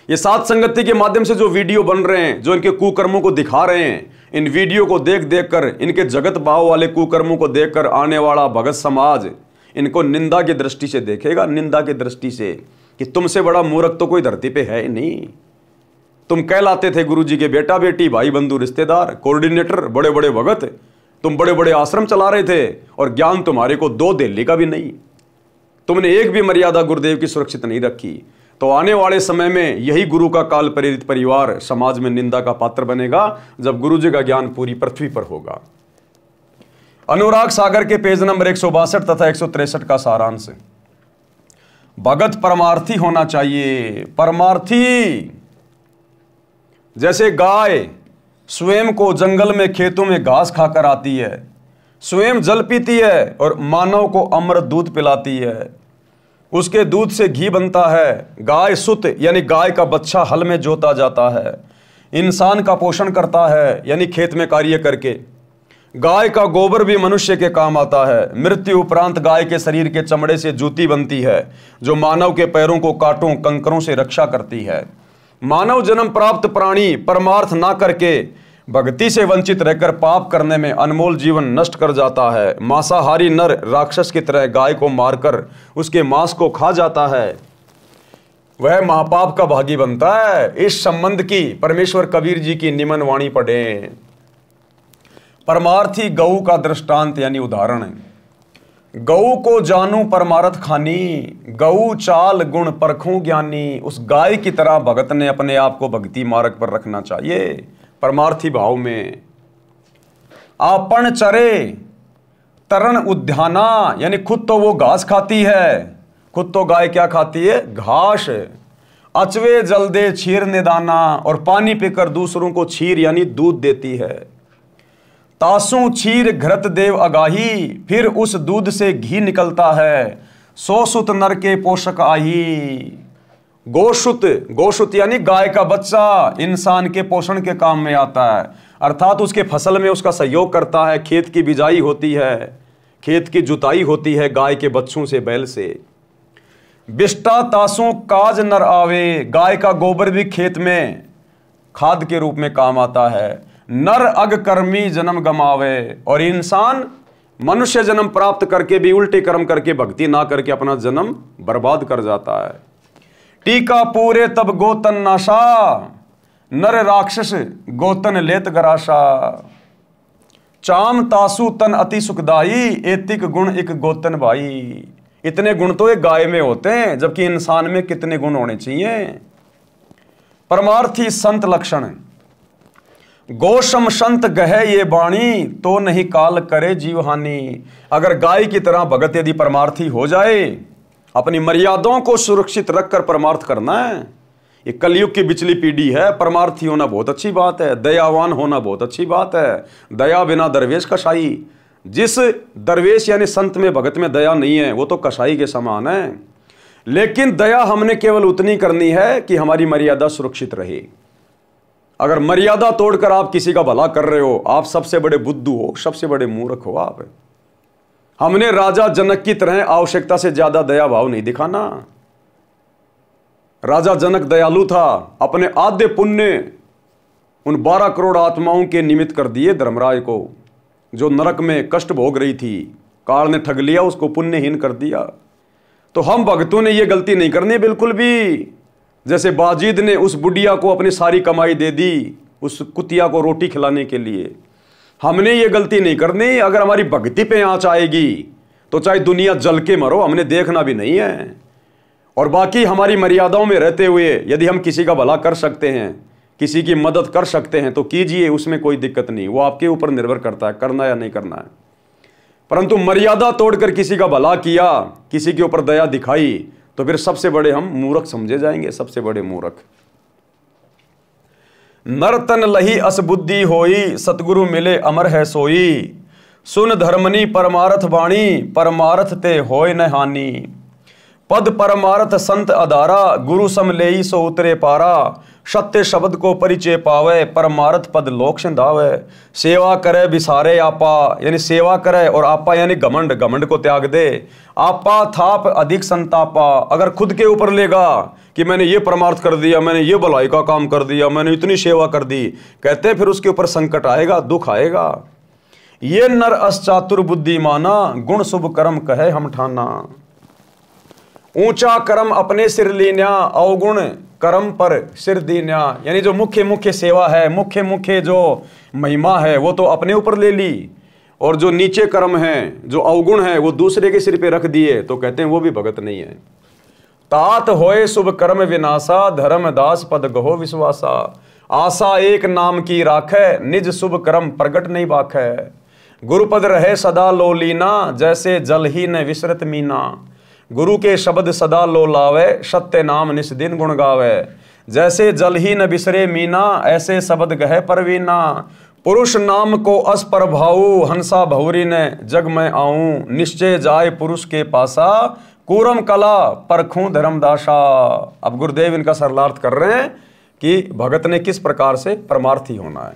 ये सात संगति के माध्यम से जो वीडियो बन रहे हैं, जो इनके कुकर्मों को दिखा रहे हैं, इन वीडियो को देख देख कर, इनके जगत भाव वाले कुकर्मों को देखकर आने वाला भगत समाज इनको निंदा की दृष्टि से देखेगा, निंदा की दृष्टि से, कि तुमसे बड़ा मूर्ख तो कोई धरती पे है ही नहीं। तुम कहलाते थे गुरु जी के बेटा बेटी, भाई बंधु, रिश्तेदार, कोऑर्डिनेटर, बड़े बड़े भगत, तुम बड़े बड़े आश्रम चला रहे थे और ज्ञान तुम्हारे को 2 दिल्ली का भी नहीं। तुमने एक भी मर्यादा गुरुदेव की सुरक्षित नहीं रखी। तो आने वाले समय में यही गुरु का काल प्रेरित परिवार समाज में निंदा का पात्र बनेगा जब गुरु जी का ज्ञान पूरी पृथ्वी पर होगा। अनुराग सागर के पेज नंबर 162 तथा 163 का सारांश, भगत परमार्थी होना चाहिए। परमार्थी जैसे गाय स्वयं को जंगल में, खेतों में घास खाकर आती है, स्वयं जल पीती है और मानव को अमृत दूध पिलाती है, उसके दूध से घी बनता है। गाय सुत यानी गाय का बच्चा हल में जोता जाता है, इंसान का पोषण करता है यानी खेत में कार्य करके, गाय का गोबर भी मनुष्य के काम आता है। मृत्यु उपरांत गाय के शरीर के चमड़े से जूती बनती है जो मानव के पैरों को कांटों कंकरों से रक्षा करती है। मानव जन्म प्राप्त प्राणी परमार्थ ना करके भक्ति से वंचित रहकर पाप करने में अनमोल जीवन नष्ट कर जाता है। मांसाहारी नर राक्षस की तरह गाय को मारकर उसके मांस को खा जाता है, वह महापाप का भागी बनता है। इस संबंध की परमेश्वर कबीर जी की निमन वाणी पढ़ें। परमार्थी गऊ का दृष्टांत यानी उदाहरण है। गऊ को जानू परमार्थ खानी, गऊ चाल गुण परखूं ज्ञानी। उस गाय की तरह भगत ने अपने आप को भक्ति मार्ग पर रखना चाहिए, परमार्थी भाव में। आपन चरे तरण उद्याना, यानी खुद तो वो घास खाती है। खुद तो गाय क्या खाती है? घास। अचवे जल दे क्षीर निदाना, और पानी पीकर दूसरों को क्षीर यानी दूध देती है। तासू क्षीर घृत देव अगाही, फिर उस दूध से घी निकलता है। सो सुत नर के पोषक आही। गोशुत, गोशुत यानी गाय का बच्चा इंसान के पोषण के काम में आता है, अर्थात उसके फसल में उसका सहयोग करता है। खेत की बिजाई होती है, खेत की जुताई होती है गाय के बच्चों से, बैल से। बिष्टा तासों काज नर आवे, गाय का गोबर भी खेत में खाद के रूप में काम आता है। नर अग कर्मी जन्म गमावे, और इंसान मनुष्य जन्म प्राप्त करके भी उल्टे कर्म करके भक्ति ना करके अपना जन्म बर्बाद कर जाता है। टीका पूरे तब गोतन नाशा, नर राक्षस गोतन लेत गराशा। चाम तासु तन अति सुखदाई, एतिक गुण एक गोतन भाई। इतने गुण तो एक गाय में होते हैं, जबकि इंसान में कितने गुण होने चाहिए। परमार्थी संत लक्षण। गोशम संत गहे ये बाणी, तो नहीं काल करे जीवहानि। अगर गाय की तरह भगत यदि परमार्थी हो जाए, अपनी मर्यादाओं को सुरक्षित रखकर परमार्थ करना है। ये कलयुग की बिचली पीढ़ी है। परमार्थी होना बहुत अच्छी बात है, दयावान होना बहुत अच्छी बात है। दया बिना दरवेश कसाई। जिस दरवेश यानी संत में भगत में दया नहीं है, वो तो कसाई के समान है। लेकिन दया हमने केवल उतनी करनी है कि हमारी मर्यादा सुरक्षित रहे। अगर मर्यादा तोड़कर आप किसी का भला कर रहे हो, आप सबसे बड़े बुद्धू हो, सबसे बड़े मूर्ख हो आप। हमने राजा जनक की तरह आवश्यकता से ज्यादा दया भाव नहीं दिखाना। राजा जनक दयालु था, अपने आधे पुण्य उन 12 करोड़ आत्माओं के निमित्त कर दिए धर्मराज को, जो नरक में कष्ट भोग रही थी। काल ने ठग लिया, उसको पुण्यहीन कर दिया। तो हम भक्तों ने यह गलती नहीं करनी बिल्कुल भी। जैसे बाजीद ने उस बुढ़िया को अपनी सारी कमाई दे दी उस कुतिया को रोटी खिलाने के लिए, हमने ये गलती नहीं करनी। अगर हमारी भक्ति पे आंच आएगी तो चाहे दुनिया जल के मरो, हमने देखना भी नहीं है। और बाकी हमारी मर्यादाओं में रहते हुए यदि हम किसी का भला कर सकते हैं, किसी की मदद कर सकते हैं तो कीजिए, उसमें कोई दिक्कत नहीं। वो आपके ऊपर निर्भर करता है करना या नहीं करना है। परंतु मर्यादा तोड़कर किसी का भला किया, किसी के ऊपर दया दिखाई, तो फिर सबसे बड़े हम मूर्ख समझे जाएंगे, सबसे बड़े मूर्ख। नरतन लही असबुद्धि होई, सतगुरु मिले अमर है सोई। सुन धर्मनी परमारथ बाणी, परमारथ ते होय न हानि। पद परमारथ संत अधारा, गुरु सम लेई सो उतरे पारा। सत्य शब्द को परिचय पावे, परमारथ पद लोक सिंधावे। सेवा करे बिसारे आपा, यानी सेवा करे, और आपा यानी घमंड, घमंड को त्याग दे। आपा थाप अधिक संतापा, अगर खुद के ऊपर लेगा कि मैंने ये परमार्थ कर दिया, मैंने ये भलाई का काम कर दिया, मैंने इतनी सेवा कर दी, कहते हैं फिर उसके ऊपर संकट आएगा, दुख आएगा। ये नर अश्चातुर बुद्धि माना, गुण शुभ कर्म कहे हम ठाना। ऊंचा कर्म अपने सिर लीन्या, अवगुण कर्म पर सिर दीन्या। यानी जो मुख्य मुख्य सेवा है, मुख्य मुख्य जो महिमा है, वो तो अपने ऊपर ले ली, और जो नीचे कर्म है, जो अवगुण है, वो दूसरे के सिर पे रख दिए, तो कहते हैं वो भी भगत नहीं है। तात होए शुभ कर्म विनाशा, धर्मदास पद गहो विश्वासा। आशा एक नाम की राखै, निज शुभ कर्म प्रगट नहीं बाखै। गुरुपद रहे सदा लो लीना, जैसे जल ही न विसरत मीना। गुरु के शब्द सदा लो लावे, सत्य नाम निस दिन गुण गावे। जैसे जल ही न बिसरे मीना, ऐसे शब्द गहे परवीना। पुरुष नाम को अस पर भाऊ, हंसा भौरी ने जग में आऊं। निश्चय जाए पुरुष के पासा, कूरम कला परखूं धर्मदासा। अब गुरुदेव इनका सरलार्थ कर रहे हैं कि भगत ने किस प्रकार से परमार्थी होना है।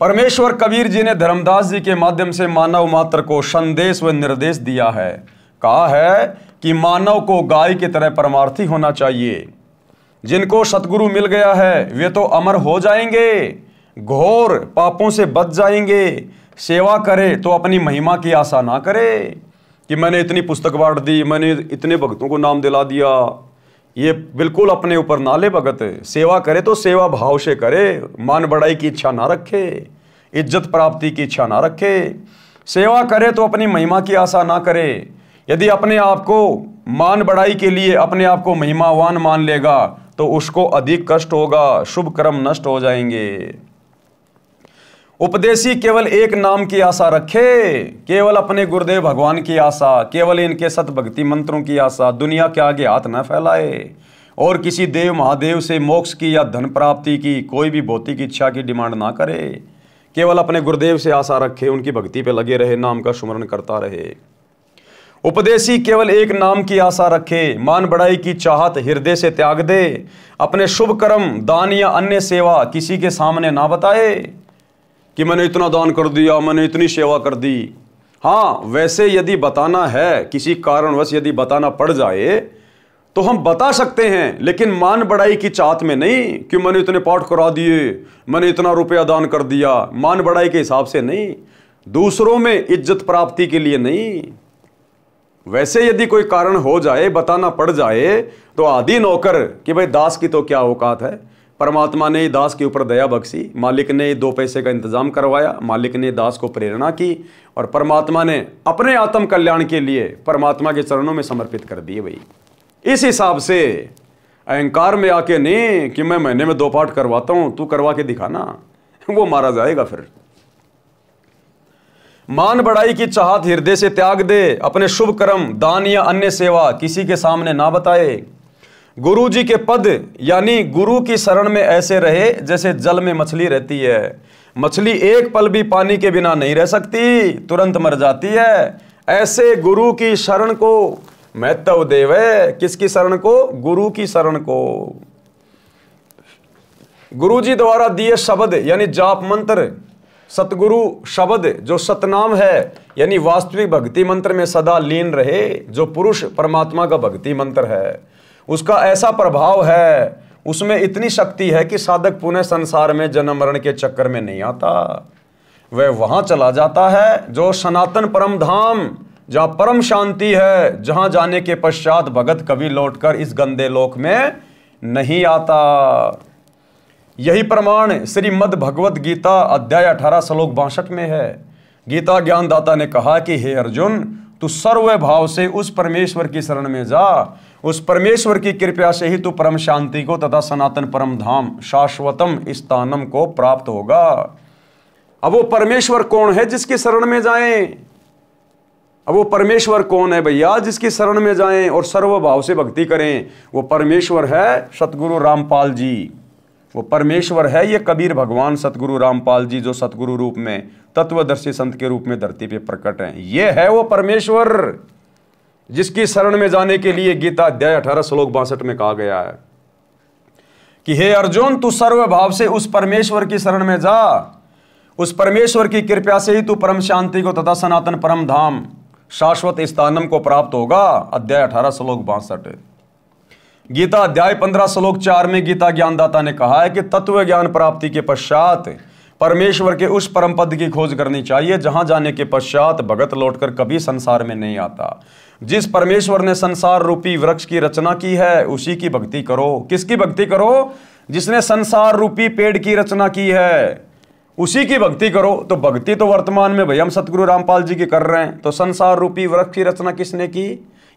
परमेश्वर कबीर जी ने धर्मदास जी के माध्यम से मानव मात्र को संदेश व निर्देश दिया है। कहा है कि मानव को गाय की तरह परमार्थी होना चाहिए। जिनको सतगुरु मिल गया है वे तो अमर हो जाएंगे, घोर पापों से बच जाएंगे। सेवा करे तो अपनी महिमा की आशा ना करे कि मैंने इतनी पुस्तक बांट दी, मैंने इतने भक्तों को नाम दिला दिया। ये बिल्कुल अपने ऊपर ना ले भगत। सेवा करे तो सेवा भाव से करे, मान बढ़ाई की इच्छा ना रखे, इज्जत प्राप्ति की इच्छा ना रखे। सेवा करे तो अपनी महिमा की आशा ना करे। यदि अपने आप को मान बढ़ाई के लिए अपने आप को महिमावान मान लेगा तो उसको अधिक कष्ट होगा, शुभ कर्म नष्ट हो जाएंगे। उपदेशी केवल एक नाम की आशा रखे, केवल अपने गुरुदेव भगवान की आशा, केवल इनके सत भक्ति मंत्रों की आशा, दुनिया के आगे हाथ न फैलाए और किसी देव महादेव से मोक्ष की या धन प्राप्ति की कोई भी भौतिक इच्छा की डिमांड ना करे। केवल अपने गुरुदेव से आशा रखे, उनकी भक्ति पे लगे रहे, नाम का सुमरण करता रहे। उपदेशी केवल एक नाम की आशा रखे, मान बढ़ाई की चाहत हृदय से त्याग दे, अपने शुभ कर्म दान या अन्य सेवा किसी के सामने ना बताए कि मैंने इतना दान कर दिया, मैंने इतनी सेवा कर दी। हाँ, वैसे यदि बताना है, किसी कारणवश यदि बताना पड़ जाए तो हम बता सकते हैं, लेकिन मान बढ़ाई की चाहत में नहीं कि मैंने इतने पाठ करा दिए, मैंने इतना रुपया दान कर दिया। मान बढ़ाई के हिसाब से नहीं, दूसरों में इज्जत प्राप्ति के लिए नहीं। वैसे यदि कोई कारण हो जाए, बताना पड़ जाए तो आदि नौकर कि भाई दास की तो क्या औकात है। परमात्मा ने दास के ऊपर दया बख्शी, मालिक ने 2 पैसे का इंतजाम करवाया, मालिक ने दास को प्रेरणा की और परमात्मा ने अपने आत्म कल्याण के लिए परमात्मा के चरणों में समर्पित कर दिए। भाई इस हिसाब से अहंकार में आके नहीं कि मैं महीने में 2 पाठ करवाता हूं, तू करवा के दिखाना, वो मारा जाएगा। फिर मान बढ़ाई की चाहत हृदय से त्याग दे, अपने शुभ कर्म दान या अन्य सेवा किसी के सामने ना बताए। गुरु जी के पद यानी गुरु की शरण में ऐसे रहे जैसे जल में मछली रहती है। मछली एक पल भी पानी के बिना नहीं रह सकती, तुरंत मर जाती है। ऐसे गुरु की शरण को महत्व देवे। किसकी शरण को? गुरु की शरण को। गुरु जी द्वारा दिए शब्द यानी जाप मंत्र, सतगुरु शब्द जो सतनाम है यानी वास्तविक भक्ति मंत्र में सदा लीन रहे, जो पुरुष परमात्मा का भक्ति मंत्र है, उसका ऐसा प्रभाव है, उसमें इतनी शक्ति है कि साधक पुनः संसार में जन्म मरण के चक्कर में नहीं आता। वह वहां चला जाता है जो सनातन परम धाम, जहां परम शांति है, जहां जाने के पश्चात भगत कभी लौटकर इस गंदे लोक में नहीं आता। यही प्रमाण श्रीमद् भगवत गीता अध्याय 18 श्लोक 62 में है। गीता ज्ञानदाता ने कहा कि हे अर्जुन, तू सर्व भाव से उस परमेश्वर की शरण में जा, उस परमेश्वर की कृपा से ही तू परम शांति को तथा सनातन परम धाम शाश्वतम स्थानम को प्राप्त होगा। अब वो परमेश्वर कौन है जिसकी शरण में जाएं? अब वो परमेश्वर कौन है भैया जिसकी शरण में जाएं और सर्व भाव से भक्ति करें? वो परमेश्वर है सतगुरु रामपाल जी। वो परमेश्वर है ये कबीर भगवान सतगुरु रामपाल जी, जो सतगुरु रूप में तत्वदर्शी संत के रूप में धरती पे प्रकट हैं। ये है वो परमेश्वर जिसकी शरण में जाने के लिए गीता अध्याय 18 श्लोक 62 में कहा गया है कि हे अर्जुन, तू सर्व भाव से उस परमेश्वर की शरण में जा, उस परमेश्वर की कृपा से ही तू परम शांति को तथा सनातन परम धाम शाश्वत स्थानम को प्राप्त होगा। अध्याय 18 श्लोक 62। गीता अध्याय 15 श्लोक 4 में गीता ज्ञानदाता ने कहा है कि तत्व ज्ञान प्राप्ति के पश्चात परमेश्वर के उस परम पद की खोज करनी चाहिए जहां जाने के पश्चात भगत लौटकर कभी संसार में नहीं आता। जिस परमेश्वर ने संसार रूपी वृक्ष की रचना की है उसी की भक्ति करो। किसकी भक्ति करो? जिसने संसार रूपी पेड़ की रचना की है उसी की भक्ति करो। तो भक्ति तो वर्तमान में भैया हम सतगुरु रामपाल जी की कर रहे हैं, तो संसार रूपी वृक्ष की रचना किसने की,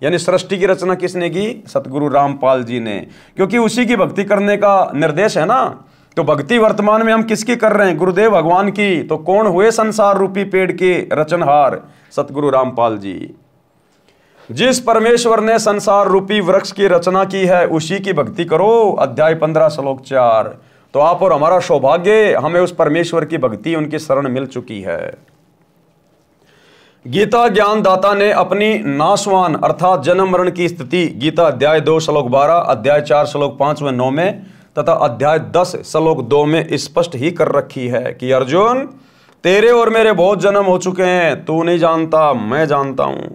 यानी सृष्टि की रचना किसने की? सतगुरु रामपाल जी ने, क्योंकि उसी की भक्ति करने का निर्देश है ना। तो भक्ति वर्तमान में हम किसकी कर रहे हैं? गुरुदेव भगवान की। तो कौन हुए संसार रूपी पेड़ के रचनहार? सतगुरु रामपाल जी। जिस परमेश्वर ने संसार रूपी वृक्ष की रचना की है उसी की भक्ति करो। अध्याय 15 श्लोक 4। तो आप और हमारा सौभाग्य, हमें उस परमेश्वर की भक्ति उनकी शरण मिल चुकी है। गीता ज्ञानदाता ने अपनी नाशवान अर्थात जन्म मरण की स्थिति गीता अध्याय 2 श्लोक 12, अध्याय 4 श्लोक 5 व 9 में तथा अध्याय 10 श्लोक 2 में स्पष्ट ही कर रखी है कि अर्जुन, तेरे और मेरे बहुत जन्म हो चुके हैं, तू नहीं जानता, मैं जानता हूं।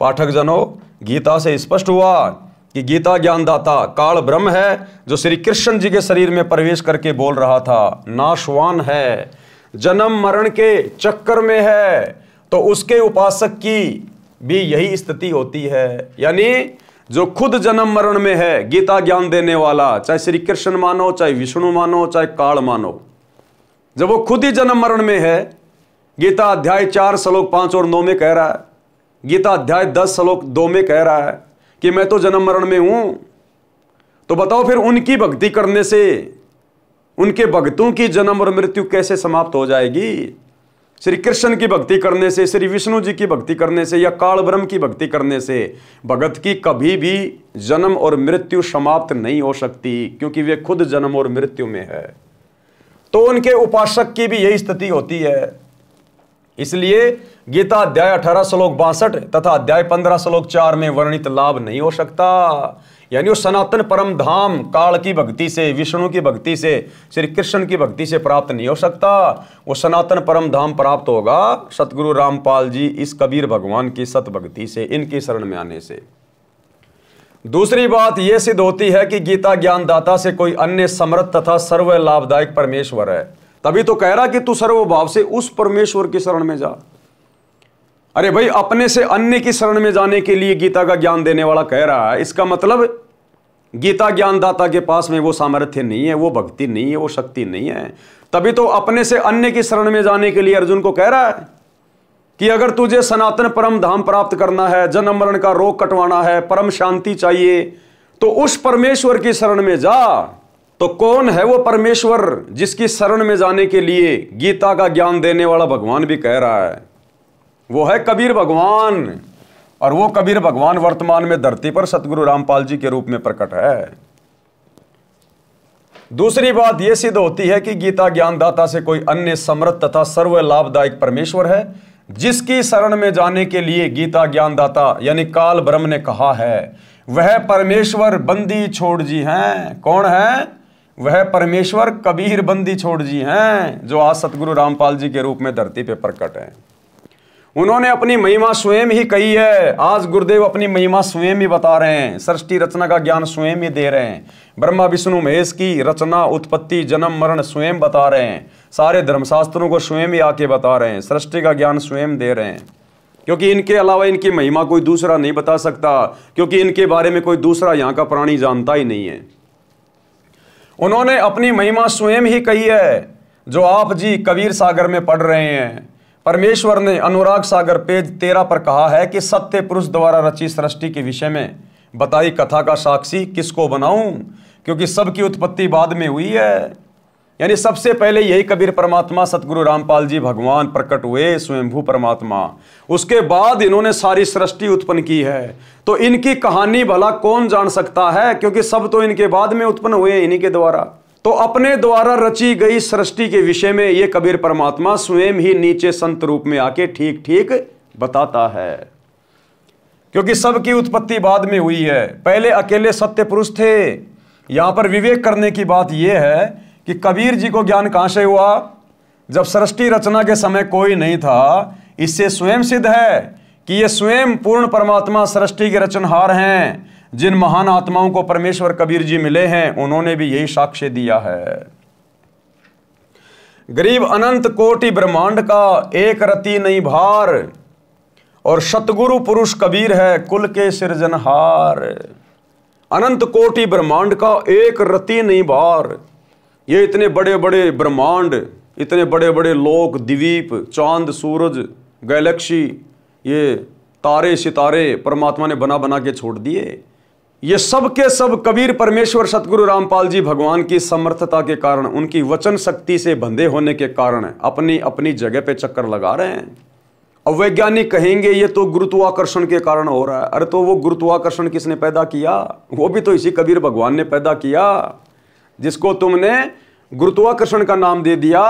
पाठक जनों, गीता से स्पष्ट हुआ कि गीता ज्ञानदाता काल ब्रह्म है, जो श्री कृष्ण जी के शरीर में प्रवेश करके बोल रहा था, नाशवान है, जन्म मरण के चक्कर में है, तो उसके उपासक की भी यही स्थिति होती है। यानी जो खुद जन्म मरण में है, गीता ज्ञान देने वाला, चाहे श्री कृष्ण मानो, चाहे विष्णु मानो, चाहे काल मानो, जब वो खुद ही जन्म मरण में है, गीता अध्याय 4 श्लोक 5 और 9 में कह रहा है, गीता अध्याय 10 श्लोक 2 में कह रहा है कि मैं तो जन्म मरण में हूं, तो बताओ फिर उनकी भक्ति करने से उनके भक्तों की जन्म और मृत्यु कैसे समाप्त हो जाएगी? श्री कृष्ण की भक्ति करने से, श्री विष्णु जी की भक्ति करने से या काल ब्रह्म की भक्ति करने से भगत की कभी भी जन्म और मृत्यु समाप्त नहीं हो सकती, क्योंकि वे खुद जन्म और मृत्यु में है। तो उनके उपासक की भी यही स्थिति होती है। इसलिए गीता अध्याय 18 श्लोक 62 तथा अध्याय 15 श्लोक 4 में वर्णित लाभ नहीं हो सकता। यानी वो सनातन परम धाम काल की भक्ति से, विष्णु की भक्ति से, श्री कृष्ण की भक्ति से प्राप्त नहीं हो सकता। वो सनातन परम धाम प्राप्त होगा सतगुरु रामपाल जी इस कबीर भगवान की सत भक्ति से, इनकी शरण में आने से। दूसरी बात यह सिद्ध होती है कि गीता ज्ञानदाता से कोई अन्य समर्थ तथा सर्व लाभदायक परमेश्वर है। तभी तो कह रहा कि तू सर्वभाव से उस परमेश्वर की शरण में जा। अरे भाई, अपने से अन्य की शरण में जाने के लिए गीता का ज्ञान देने वाला कह रहा है, इसका मतलब गीता ज्ञानदाता के पास में वो सामर्थ्य नहीं है, वो भक्ति नहीं है, वो शक्ति नहीं है। तभी तो अपने से अन्य की शरण में जाने के लिए अर्जुन को कह रहा है कि अगर तुझे सनातन परम धाम प्राप्त करना है, जन्म मरण का रोग कटवाना है, परम शांति चाहिए, तो उस परमेश्वर की शरण में जा। तो कौन है वो परमेश्वर जिसकी शरण में जाने के लिए गीता का ज्ञान देने वाला भगवान भी कह रहा है? वो है कबीर भगवान। और वो कबीर भगवान वर्तमान में धरती पर सतगुरु रामपाल जी के रूप में प्रकट है। दूसरी बात यह सिद्ध होती है कि गीता ज्ञानदाता से कोई अन्य समर्थ तथा सर्व लाभदायक परमेश्वर है, जिसकी शरण में जाने के लिए गीता ज्ञानदाता यानी काल ब्रह्म ने कहा है, वह परमेश्वर बंदी छोड़ जी हैं। कौन है वह परमेश्वर? कबीर बंदी छोड़ जी हैं, जो आज सतगुरु रामपाल जी के रूप में धरती पे प्रकट है। उन्होंने अपनी महिमा स्वयं ही कही है। आज गुरुदेव अपनी महिमा स्वयं ही बता रहे हैं, सृष्टि रचना का ज्ञान स्वयं ही दे रहे हैं। ब्रह्मा विष्णु महेश की रचना, उत्पत्ति, जन्म मरण स्वयं बता रहे हैं। सारे धर्मशास्त्रों को स्वयं ही आके बता रहे हैं, सृष्टि का ज्ञान स्वयं दे रहे हैं। क्योंकि इनके अलावा इनकी महिमा कोई दूसरा नहीं बता सकता, क्योंकि इनके बारे में कोई दूसरा यहाँ का प्राणी जानता ही नहीं है। उन्होंने अपनी महिमा स्वयं ही कही है, जो आप जी कबीर सागर में पढ़ रहे हैं। परमेश्वर ने अनुराग सागर पेज 13 पर कहा है कि सत्य पुरुष द्वारा रची सृष्टि के विषय में बताई कथा का साक्षी किसको बनाऊं, क्योंकि सबकी उत्पत्ति बाद में हुई है। यानी सबसे पहले यही कबीर परमात्मा सतगुरु रामपाल जी भगवान प्रकट हुए, स्वयंभू परमात्मा। उसके बाद इन्होंने सारी सृष्टि उत्पन्न की है। तो इनकी कहानी भला कौन जान सकता है, क्योंकि सब तो इनके बाद में उत्पन्न हुए, इन्हीं के द्वारा। तो अपने द्वारा रची गई सृष्टि के विषय में ये कबीर परमात्मा स्वयं ही नीचे संत रूप में आके ठीक ठीक बताता है, क्योंकि सबकी उत्पत्ति बाद में हुई है। पहले अकेले सत्य पुरुष थे। यहां पर विवेक करने की बात यह है कि कबीर जी को ज्ञान कहां से हुआ? जब सृष्टि रचना के समय कोई नहीं था। इससे स्वयं सिद्ध है कि ये स्वयं पूर्ण परमात्मा सृष्टि के रचनहार हैं। जिन महान आत्माओं को परमेश्वर कबीर जी मिले हैं, उन्होंने भी यही साक्ष्य दिया है। गरीब अनंत कोटि ब्रह्मांड का एक रति नहीं भार, और सतगुरु पुरुष कबीर है कुल के सृजनहार। अनंत कोटि ब्रह्मांड का एक रति नहीं भार। ये इतने बड़े बड़े ब्रह्मांड, इतने बड़े बड़े लोक, द्वीप, चांद, सूरज, गैलेक्सी, ये तारे सितारे परमात्मा ने बना बना के छोड़ दिए। ये सब के सब कबीर परमेश्वर सतगुरु रामपाल जी भगवान की समर्थता के कारण, उनकी वचन शक्ति से बंधे होने के कारण अपनी अपनी जगह पे चक्कर लगा रहे हैं। अब वैज्ञानिक कहेंगे ये तो गुरुत्वाकर्षण के कारण हो रहा है। अरे तो वो गुरुत्वाकर्षण किसने पैदा किया? वो भी तो इसी कबीर भगवान ने पैदा किया, जिसको तुमने गुरुत्वाकर्षण का नाम दे दिया।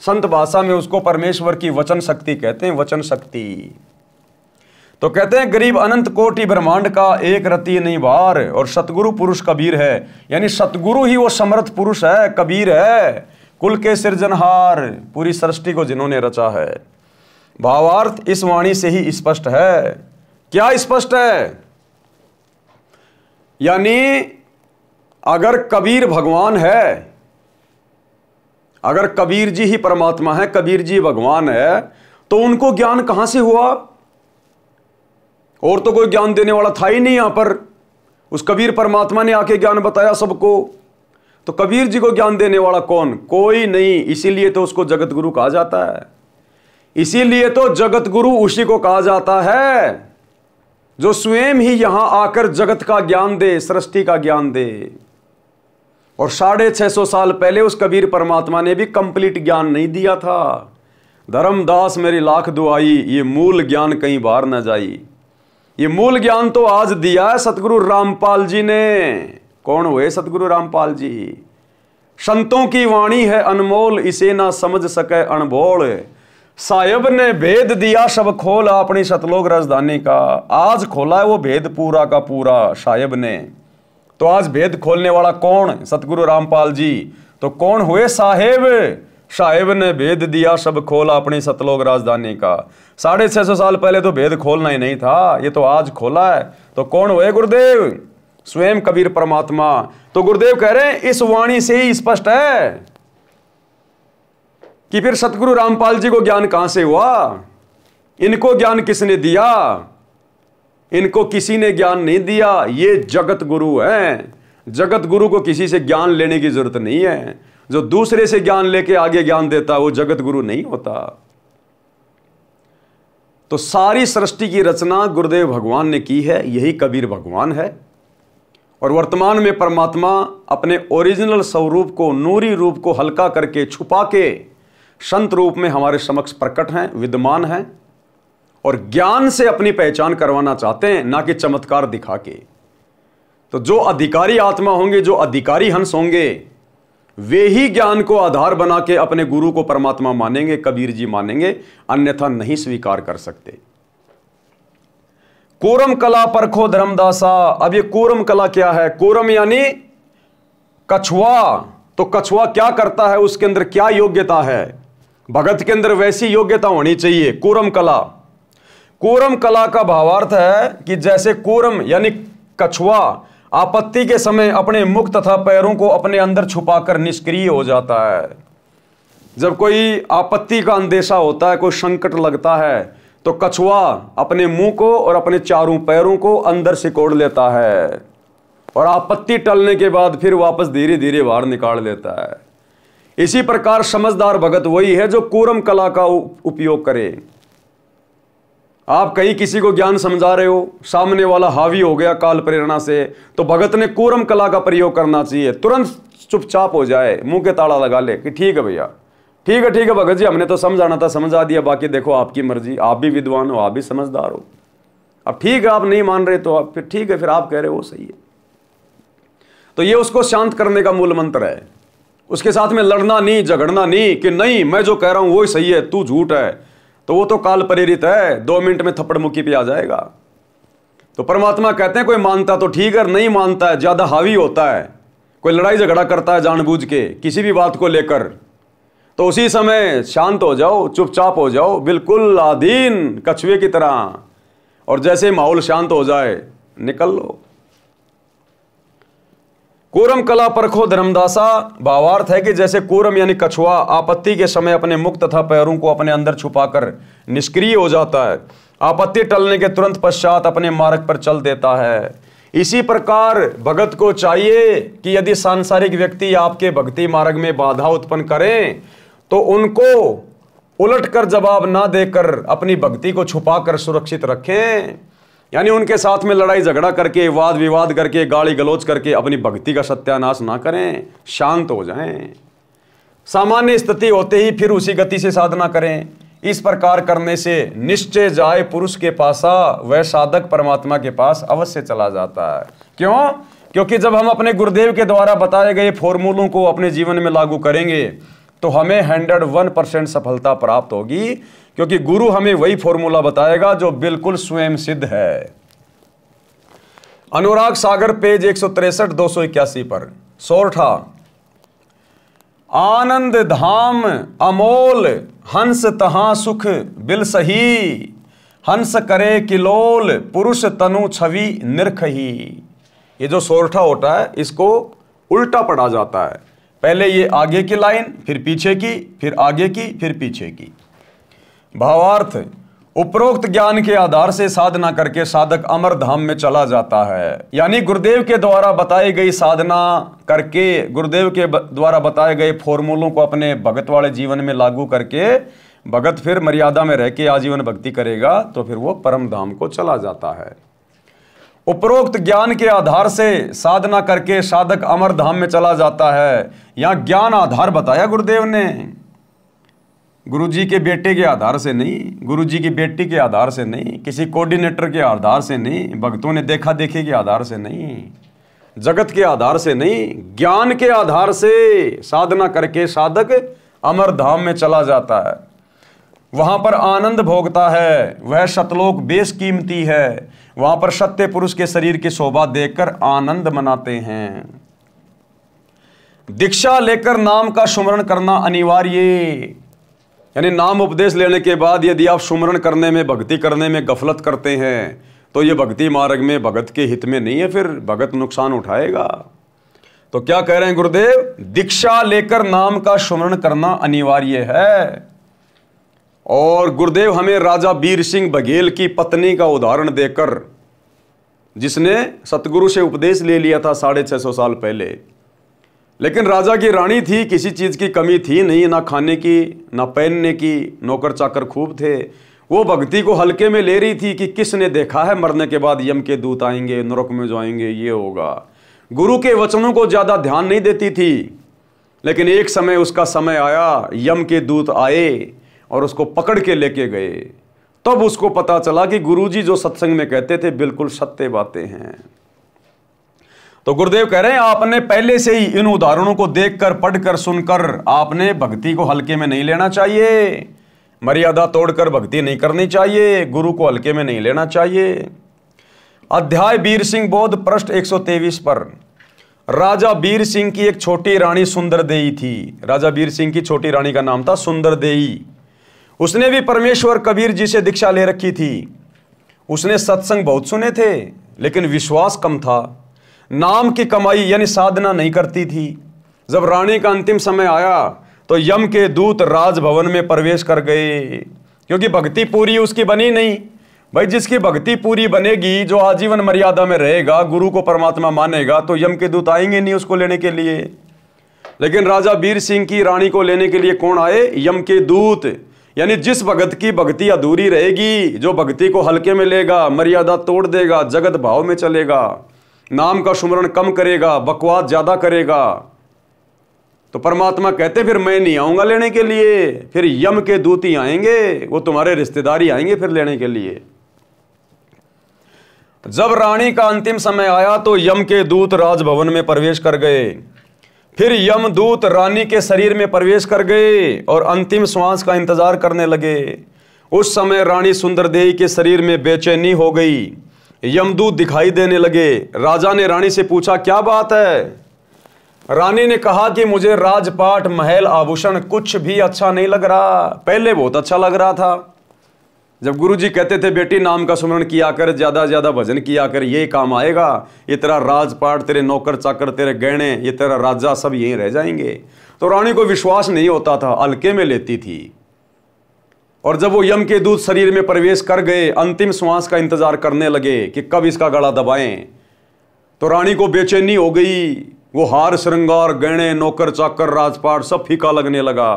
संत भाषा में उसको परमेश्वर की वचन शक्ति कहते हैं, वचन शक्ति। तो कहते हैं गरीब अनंत कोटि ब्रह्मांड का एक रति नहीं बार, और सतगुरु पुरुष कबीर है। यानी सतगुरु ही वो समर्थ पुरुष है, कबीर है, कुल के सृजनहार, पूरी सृष्टि को जिन्होंने रचा है। भावार्थ इस वाणी से ही स्पष्ट है। क्या स्पष्ट है? यानी अगर कबीर भगवान है, अगर कबीर जी ही परमात्मा है, कबीर जी भगवान है, तो उनको ज्ञान कहां से हुआ? और तो कोई ज्ञान देने वाला था ही नहीं यहां पर। उस कबीर परमात्मा ने आके ज्ञान बताया सबको। तो कबीर जी को ज्ञान देने वाला कौन? कोई नहीं। इसीलिए तो उसको जगत गुरु कहा जाता है। इसीलिए तो जगत गुरु उसी को कहा जाता है जो स्वयं ही यहां आकर जगत का ज्ञान दे, सृष्टि का ज्ञान दे। और 650 साल पहले उस कबीर परमात्मा ने भी कंप्लीट ज्ञान नहीं दिया था। धर्मदास मेरी लाख दुआई, ये मूल ज्ञान कहीं बाहर न जाई। ये मूल ज्ञान तो आज दिया है सतगुरु रामपाल जी ने। कौन हुए सतगुरु रामपाल जी? संतों की वाणी है अनमोल, इसे ना समझ सके अनबोल। साहिब ने भेद दिया सब खोल, अपनी सतलोक राजधानी का। आज खोला है वो भेद पूरा का पूरा साहिब ने। तो आज भेद खोलने वाला कौन? सतगुरु रामपाल जी। तो कौन हुए साहेब? साहेब ने भेद दिया सब खोला, अपनी सतलोक राजधानी का। 650 साल पहले तो भेद खोलना ही नहीं था, ये तो आज खोला है। तो कौन हुए? गुरुदेव, स्वयं कबीर परमात्मा। तो गुरुदेव कह रहे हैं इस वाणी से ही स्पष्ट है कि फिर सतगुरु रामपाल जी को ज्ञान कहां से हुआ? इनको ज्ञान किसने दिया? इनको किसी ने ज्ञान नहीं दिया। ये जगत गुरु हैं। जगत गुरु को किसी से ज्ञान लेने की जरूरत नहीं है। जो दूसरे से ज्ञान लेके आगे ज्ञान देता वो जगत गुरु नहीं होता। तो सारी सृष्टि की रचना गुरुदेव भगवान ने की है, यही कबीर भगवान है। और वर्तमान में परमात्मा अपने ओरिजिनल स्वरूप को, नूरी रूप को हल्का करके, छुपा के संत रूप में हमारे समक्ष प्रकट हैं, विद्यमान हैं, और ज्ञान से अपनी पहचान करवाना चाहते हैं, ना कि चमत्कार दिखा के। तो जो अधिकारी आत्मा होंगे, जो अधिकारी हंस होंगे, वे ही ज्ञान को आधार बना के अपने गुरु को परमात्मा मानेंगे, कबीर जी मानेंगे, अन्यथा नहीं स्वीकार कर सकते। कूरम कला परखो धर्मदासा। अब ये कूरम कला क्या है? कूरम यानी कछुआ। तो कछुआ क्या करता है? उसके अंदर क्या योग्यता है? भगत के अंदर वैसी योग्यता होनी चाहिए। कूरम कला, कूरम कला का भावार्थ है कि जैसे कूरम यानी कछुआ आपत्ति के समय अपने मुख तथा पैरों को अपने अंदर छुपाकर निष्क्रिय हो जाता है। जब कोई आपत्ति का अंदेशा होता है, कोई संकट लगता है, तो कछुआ अपने मुंह को और अपने चारों पैरों को अंदर सिकोड़ लेता है, और आपत्ति टलने के बाद फिर वापस धीरे धीरे बाहर निकाल लेता है। इसी प्रकार समझदार भगत वही है जो कूरम कला का उपयोग करे। आप कहीं किसी को ज्ञान समझा रहे हो, सामने वाला हावी हो गया काल प्रेरणा से, तो भगत ने कूरम कला का प्रयोग करना चाहिए। तुरंत चुपचाप हो जाए, मुंह के ताला लगा ले कि ठीक है भैया, ठीक है भगत जी, हमने तो समझाना था समझा दिया, बाकी देखो आपकी मर्जी, आप भी विद्वान हो, आप भी समझदार हो। अब ठीक है, आप नहीं मान रहे तो आप फिर ठीक है, फिर आप कह रहे हो सही है। तो ये उसको शांत करने का मूल मंत्र है। उसके साथ में लड़ना नहीं, झगड़ना नहीं कि नहीं मैं जो कह रहा हूं वो ही सही है, तू झूठ है, तो वो तो काल प्रेरित है, 2 मिनट में थप्पड़ मुक्की पे आ जाएगा। तो परमात्मा कहते हैं कोई मानता तो ठीक है, नहीं मानता है, ज्यादा हावी होता है, कोई लड़ाई झगड़ा करता है जानबूझ के किसी भी बात को लेकर, तो उसी समय शांत हो जाओ, चुपचाप हो जाओ, बिल्कुल आधीन कछुए की तरह, और जैसे माहौल शांत हो जाए निकल लो। कूरम कला परखो धर्मदासा भावार्थ है कि जैसे कूरम यानी कछुआ आपत्ति के समय अपने मुख तथा पैरों को अपने अंदर छुपाकर निष्क्रिय हो जाता है, आपत्ति टलने के तुरंत पश्चात अपने मार्ग पर चल देता है। इसी प्रकार भगत को चाहिए कि यदि सांसारिक व्यक्ति आपके भक्ति मार्ग में बाधा उत्पन्न करें तो उनको उलटकर जवाब ना देकर अपनी भक्ति को छुपाकर सुरक्षित रखें। यानी उनके साथ में लड़ाई झगड़ा करके, वाद विवाद करके, गाली गलौज करके अपनी भक्ति का सत्यानाश ना करें, शांत हो जाएं। सामान्य स्थिति होते ही फिर उसी गति से साधना करें। इस प्रकार करने से निश्चय जाए पुरुष के पासा, वह साधक परमात्मा के पास अवश्य चला जाता है। क्यों? क्योंकि जब हम अपने गुरुदेव के द्वारा बताए गए फॉर्मूलों को अपने जीवन में लागू करेंगे तो हमें 101% सफलता प्राप्त होगी, क्योंकि गुरु हमें वही फॉर्मूला बताएगा जो बिल्कुल स्वयं सिद्ध है। अनुराग सागर पेज 163 281 पर सोरठा। आनंद धाम अमोल हंस तहां सुख बिल सही, हंस करे किलोल पुरुष तनु छवि निरखही। ये जो सोरठा होता है इसको उल्टा पढ़ा जाता है, पहले ये आगे की लाइन, फिर पीछे की, फिर आगे की, फिर पीछे की। भावार्थ, उपरोक्त ज्ञान के आधार से साधना करके साधक अमर धाम में चला जाता है। यानी गुरुदेव के द्वारा बताई गई साधना करके, गुरुदेव के द्वारा बताए गए फॉर्मूलों को अपने भगत वाले जीवन में लागू करके भगत फिर मर्यादा में रह के आजीवन भक्ति करेगा तो फिर वो परम धाम को चला जाता है। उपरोक्त ज्ञान के आधार से साधना करके साधक अमर धाम में चला जाता है। यहां ज्ञान आधार बताया गुरुदेव ने, गुरुजी के बेटे के आधार से नहीं, गुरुजी की बेटी के आधार से नहीं, किसी कोऑर्डिनेटर के आधार से नहीं, भक्तों ने देखा देखी के आधार से नहीं, जगत के आधार से नहीं, ज्ञान के आधार से साधना करके साधक अमर धाम में चला जाता है। वहां पर आनंद भोगता है, वह शतलोक बेशकीमती है। वहां पर सत्य पुरुष के शरीर की शोभा देखकर आनंद मनाते हैं। दीक्षा लेकर नाम का सुमरण करना अनिवार्य, यानी नाम उपदेश लेने के बाद यदि आप सुमरण करने में, भक्ति करने में गफलत करते हैं तो ये भक्ति मार्ग में भगत के हित में नहीं है, फिर भगत नुकसान उठाएगा। तो क्या कह रहे हैं गुरुदेव? दीक्षा लेकर नाम का सुमरण करना अनिवार्य है। और गुरुदेव हमें राजा बीर सिंह बघेल की पत्नी का उदाहरण देकर, जिसने सतगुरु से उपदेश ले लिया था 650 साल पहले, लेकिन राजा की रानी थी, किसी चीज की कमी थी नहीं, ना खाने की ना पहनने की, नौकर चाकर खूब थे। वो भक्ति को हल्के में ले रही थी कि किसने देखा है मरने के बाद यम के दूत आएंगे, नरक में जाएंगे, ये होगा। गुरु के वचनों को ज्यादा ध्यान नहीं देती थी। लेकिन एक समय उसका समय आया, यम के दूत आए और उसको पकड़ के लेके गए। तब उसको पता चला कि गुरुजी जो सत्संग में कहते थे बिल्कुल सत्य बातें हैं। तो गुरुदेव कह रहे हैं आपने पहले से ही इन उदाहरणों को देखकर, पढ़कर, सुनकर आपने भक्ति को हल्के में नहीं लेना चाहिए, मर्यादा तोड़कर भक्ति नहीं करनी चाहिए, गुरु को हल्के में नहीं लेना चाहिए। अध्याय वीर सिंह बोध पृष्ठ 123 पर। राजा वीर सिंह की एक छोटी रानी सुंदरदेई थी। राजा वीर सिंह की छोटी रानी का नाम था सुंदरदेई। उसने भी परमेश्वर कबीर जी से दीक्षा ले रखी थी। उसने सत्संग बहुत सुने थे लेकिन विश्वास कम था। नाम की कमाई यानी साधना नहीं करती थी। जब रानी का अंतिम समय आया तो यम के दूत राजभवन में प्रवेश कर गए, क्योंकि भक्ति पूरी उसकी बनी नहीं। भाई जिसकी भक्ति पूरी बनेगी, जो आजीवन मर्यादा में रहेगा, गुरु को परमात्मा मानेगा, तो यम के दूत आएंगे नहीं उसको लेने के लिए। लेकिन राजा वीर सिंह की रानी को लेने के लिए कौन आए? यम के दूत। यानी जिस भगत की भक्ति अधूरी रहेगी, जो भक्ति को हल्के में लेगा, मर्यादा तोड़ देगा, जगत भाव में चलेगा, नाम का सुमरण कम करेगा, बकवास ज्यादा करेगा, तो परमात्मा कहते फिर मैं नहीं आऊंगा लेने के लिए, फिर यम के दूत ही आएंगे, वो तुम्हारे रिश्तेदार ही आएंगे फिर लेने के लिए। जब रानी का अंतिम समय आया तो यम के दूत राजभवन में प्रवेश कर गए। फिर यमदूत रानी के शरीर में प्रवेश कर गए और अंतिम श्वास का इंतजार करने लगे। उस समय रानी सुंदरदेई के शरीर में बेचैनी हो गई। यमदूत दिखाई देने लगे। राजा ने रानी से पूछा क्या बात है? रानी ने कहा कि मुझे राजपाट, महल, आभूषण कुछ भी अच्छा नहीं लग रहा। पहले बहुत अच्छा लग रहा था, जब गुरुजी कहते थे बेटी नाम का सुमरण किया कर, ज्यादा ज्यादा भजन किया कर, ये काम आएगा, ये तेरा राजपाट, तेरे नौकर चाकर, तेरे गहने, ये तेरा राजा सब यहीं रह जाएंगे। तो रानी को विश्वास नहीं होता था, हल्के में लेती थी। और जब वो यम के दूत शरीर में प्रवेश कर गए, अंतिम श्वास का इंतजार करने लगे कि कब इसका गला दबाएं, तो रानी को बेचैनी हो गई। वो हार, श्रृंगार, गहने, नौकर चाकर, राजपाट सब फीका लगने लगा।